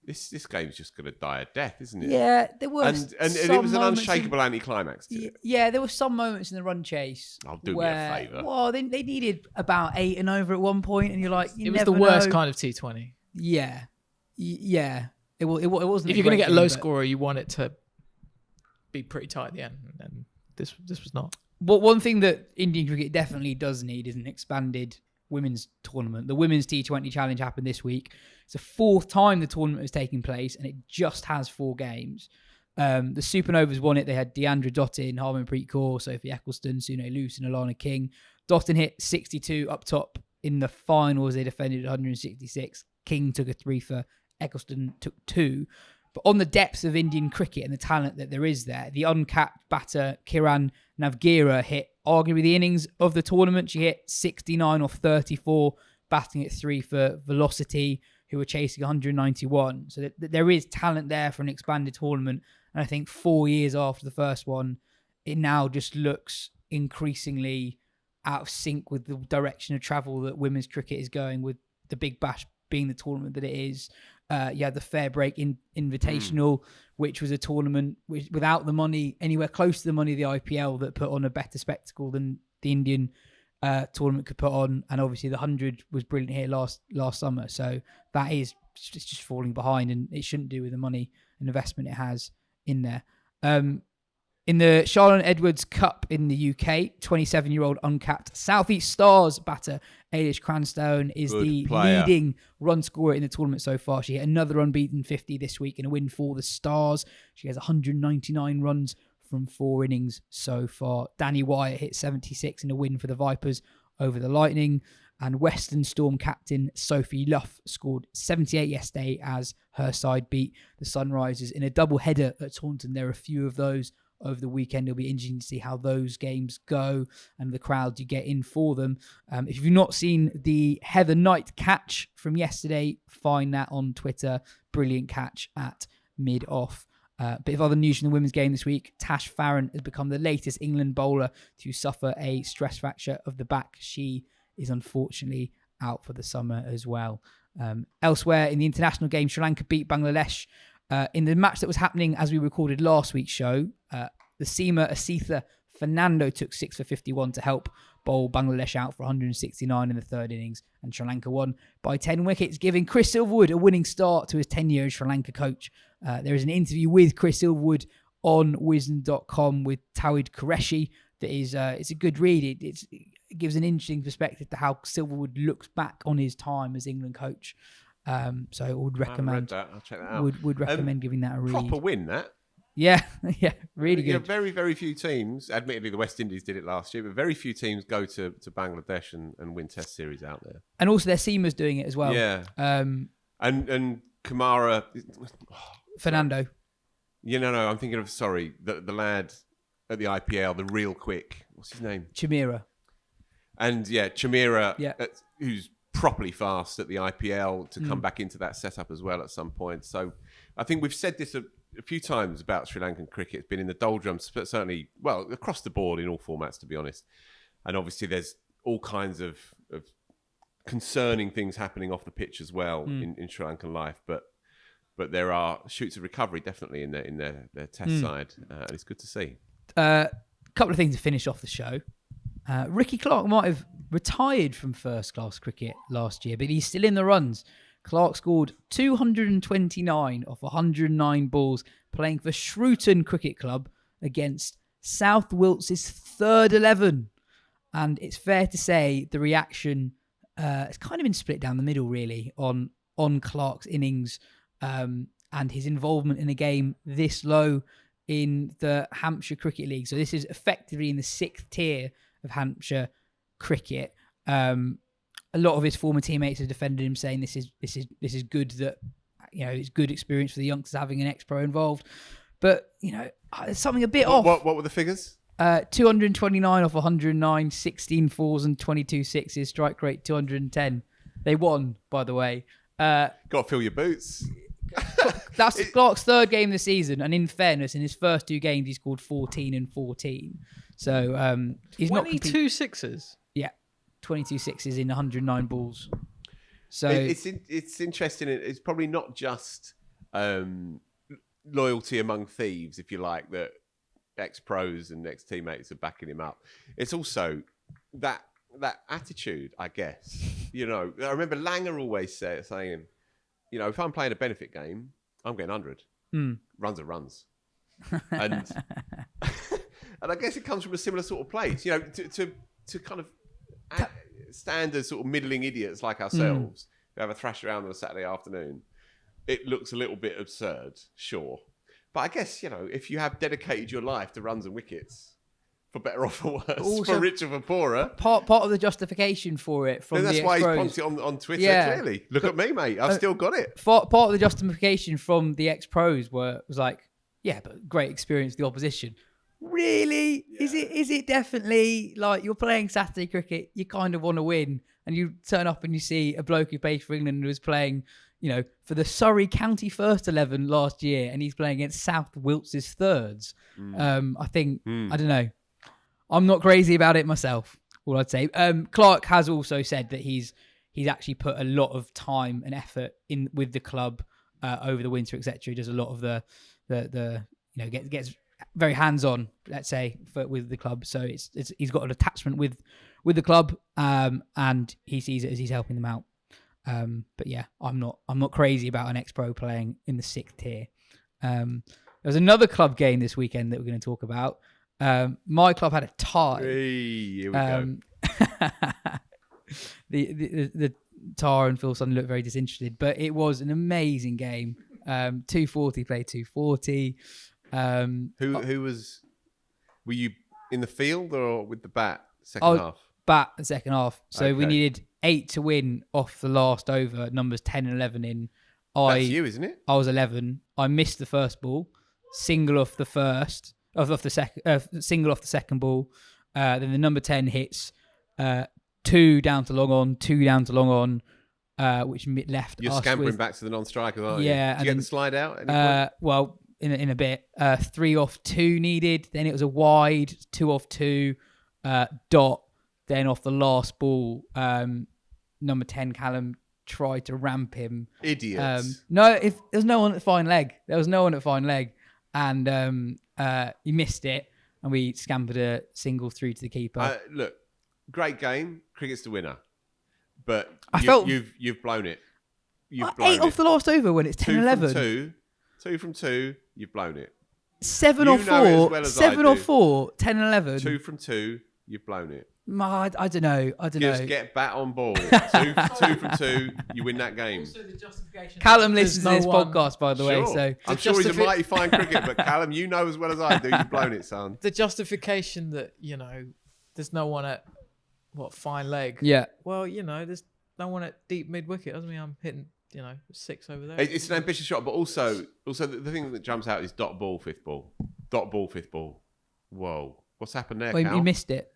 this game's just going to die a death, isn't it? Yeah, there was. And it was an unshakable anticlimax to it. Yeah, there were some moments in the run chase. I'll do me a favour. Well, they needed about 8 and over at one point, and you're like, it was the worst kind of T20. Yeah. It wasn't. If you're going to get a low scorer, you want it to be pretty tight at the end, and this was not. But one thing that Indian cricket definitely does need is an expanded women's tournament. The Women's T20 Challenge happened this week. It's the 4th time the tournament is taking place, and it just has 4 games. The Supernovas won it. They had Deandra Dottin, Harmanpreet Kaur, Sophie Eccleston, Sune Luce, and Alana King. Dottin hit 62 up top in the finals. They defended 166. King took a 3 for, Eccleston took 2. But on the depths of Indian cricket and the talent that there is there, the uncapped batter Kiran Navgira hit arguably the innings of the tournament. She hit 69 off 34, batting at 3 for Velocity, who were chasing 191. So there is talent there for an expanded tournament. And I think 4 years after the first one, it now just looks increasingly out of sync with the direction of travel that women's cricket is going, with the Big Bash being the tournament that it is. You had the Fair Break Invitational, which was a tournament without the money, anywhere close to the money of the IPL, that put on a better spectacle than the Indian tournament could put on. And obviously the 100 was brilliant here last summer. So that is just falling behind, and it shouldn't do with the money and investment it has in there. In the Charlotte Edwards Cup in the UK, 27-year-old uncapped Southeast Stars batter Ailish Cranstone is leading run scorer in the tournament so far. She hit another unbeaten 50 this week in a win for the Stars. She has 199 runs from 4 innings so far. Danny Wyatt hit 76 in a win for the Vipers over the Lightning. And Western Storm captain Sophie Luff scored 78 yesterday as her side beat the Sunrisers in a double header at Taunton. There are a few of those over the weekend. It'll be interesting to see how those games go and the crowds you get in for them. If you've not seen the Heather Knight catch from yesterday, find that on Twitter. Brilliant catch at mid-off. Bit of other news from the women's game this week. Tash Farron has become the latest England bowler to suffer a stress fracture of the back. She is unfortunately out for the summer as well. Elsewhere in the international game, Sri Lanka beat Bangladesh in the match that was happening as we recorded last week's show. The seamer Asitha Fernando took 6 for 51 to help bowl Bangladesh out for 169 in the third innings, and Sri Lanka won by 10 wickets, giving Chris Silverwood a winning start to his 10-year as Sri Lanka coach. There is an interview with Chris Silverwood on Wisden.com with Tawhid Qureshi that is it's a good read. It gives an interesting perspective to how Silverwood looks back on his time as England coach. So I would recommend I haven't read that. I'll check that out. Would recommend giving that a read. Proper win, that. Yeah, really good. Yeah, very, very few teams, admittedly the West Indies did it last year, but very few teams go to Bangladesh and win Test series out there. And also their seamers doing it as well. Yeah. And Kamara... Fernando. No, I'm thinking of, the lad at the IPL, the real quick. What's his name? Chimera. And Chimera, who's properly fast at the IPL, to come back into that setup as well at some point. So I think we've said this a few times about Sri Lankan cricket. It's been in the doldrums, but certainly, across the board in all formats, to be honest. And obviously there's all kinds of concerning things happening off the pitch as well in Sri Lankan life. But there are shoots of recovery definitely in their test side, and it's good to see. A couple of things to finish off the show. Ricky Clark might have retired from first-class cricket last year, but he's still in the runs. Clark scored 229 off 109 balls playing for Shrewton Cricket Club against South Wilts' third 11. And it's fair to say the reaction has kind of been split down the middle, really, on Clark's innings and his involvement in a game this low in the Hampshire Cricket League. So this is effectively in the 6th tier of Hampshire cricket. A lot of his former teammates have defended him, saying this is good, that it's good experience for the youngsters having an ex-pro involved. But there's something a bit off. What were the figures? 229 off 109, 16 fours and 22 sixes, strike rate 210. They won, by the way. Got to fill your boots. That's Clark's third game this season, and in fairness, in his first 2 games, he scored 14 and 14. So he's 22 sixes. Yeah, 22 sixes in 109 balls. So it's interesting. It's probably not just loyalty among thieves, if you like, that ex-pros and ex-teammates are backing him up. It's also that attitude, I guess. I remember Langer always saying, if I'm playing a benefit game, I'm getting 100. Runs are runs. And and I guess it comes from a similar sort of place, to kind of standard sort of middling idiots like ourselves who have a thrash around on a Saturday afternoon. It looks a little bit absurd, sure. But I guess, if you have dedicated your life to runs and wickets, for better or for worse, also, for richer or for poorer. Part of the justification for it from that's the why ex-pros. he's punked it on Twitter, clearly. Look at me, mate. I've still got it. Part of the justification from the ex-pros was like, yeah, but great experience for the opposition. Really? Yeah. Is it definitely like you're playing Saturday cricket, you kind of want to win, and you turn up and you see a bloke who plays for England who was playing, for the Surrey County First 11 last year, and he's playing against South Wilts' thirds. I think, I don't know. I'm not crazy about it myself, all I'd say. Clark has also said that he's actually put a lot of time and effort in with the club over the winter, etc. He does a lot of the gets very hands-on, let's say, with the club. So he's got an attachment with the club, and he sees it as he's helping them out. But yeah, I'm not crazy about an ex-pro playing in the 6th tier. There's another club game this weekend that we're going to talk about. My club had a tie. Hey, here we go. The Taha and Phil Sutton looked very disinterested, but it was an amazing game. 240 played 240. Who was? Were you in the field or with the bat? Second half. Bat the second half. So okay. We needed 8 to win off the last over. Numbers 10 and 11 in. That's you, isn't it? I was 11. I missed the first ball. Single off the first. Off the second. Single off the second ball. Then the number 10 hits. 2 down to long on. 2 down to long on. Which left. You're scampering back to the non-strikers, aren't you? Yeah. Did you get the slide out? At any point? Well, in a bit. 3 off 2 needed. Then it was a wide, 2 off 2, dot. Then off the last ball, number 10 Callum tried to ramp him. Idiots. No, if there was no one at fine leg. And he missed it, and we scampered a single through to the keeper. Look, great game. Cricket's the winner, but you've blown it. You've blown 8 it. off the last over when it's 10-11. 2 from 2. You've blown it. 7 You off know it as 4. well as 7 I off do. 4. 10-11. 2 from 2. You've blown it. I don't know. Just get bat on ball. 2 from 2. You win that game. Also, the justification. Callum listens to There's this no one- podcast, by the way. Sure. So I'm sure he's a mighty fine cricket, but Callum, you know as well as I do, you've blown it, son. The justification that there's no one at fine leg. yeah, Well, there's no one at deep mid wicket. Doesn't mean I'm hitting 6 over there. It's an ambitious shot, but also the thing that jumps out is dot ball, 5th ball. Dot ball, 5th ball. Whoa. What's happened there, well, Cal? you missed it.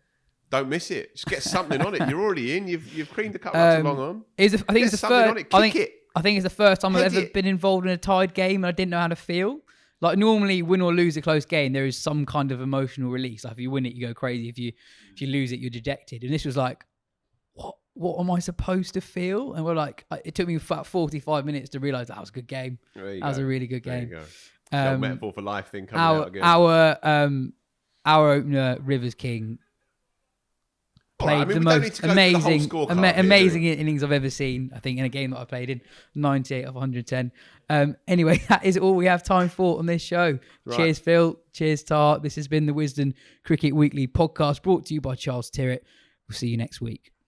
Don't miss it. Just get something on it. You're already in. You've creamed the cup up too long on. I think Get it's the something on first. it. Kick it. I think it's the first time I've Head ever it. been involved in a tied game, and I didn't know how to feel. Like normally, win or lose a close game, there is some kind of emotional release. Like if you win it, you go crazy. If you lose it, you're dejected. And this was like, what am I supposed to feel? And we're like, it took me about 45 minutes to realise that was a good game. There you That was go. a really good There you game. go. The old metaphor for life thing coming out again. Our opener, Rivers King, All right, played I mean, the we don't need most to go through the whole amazing, scorecard here, do we? amazing innings I've ever seen. I think in a game that I played in, 98 of 110. Anyway, that is all we have time for on this show. Right. Cheers, Phil. Cheers, Taha. This has been the Wisden Cricket Weekly Podcast, brought to you by Charles Tyrwhitt. We'll see you next week.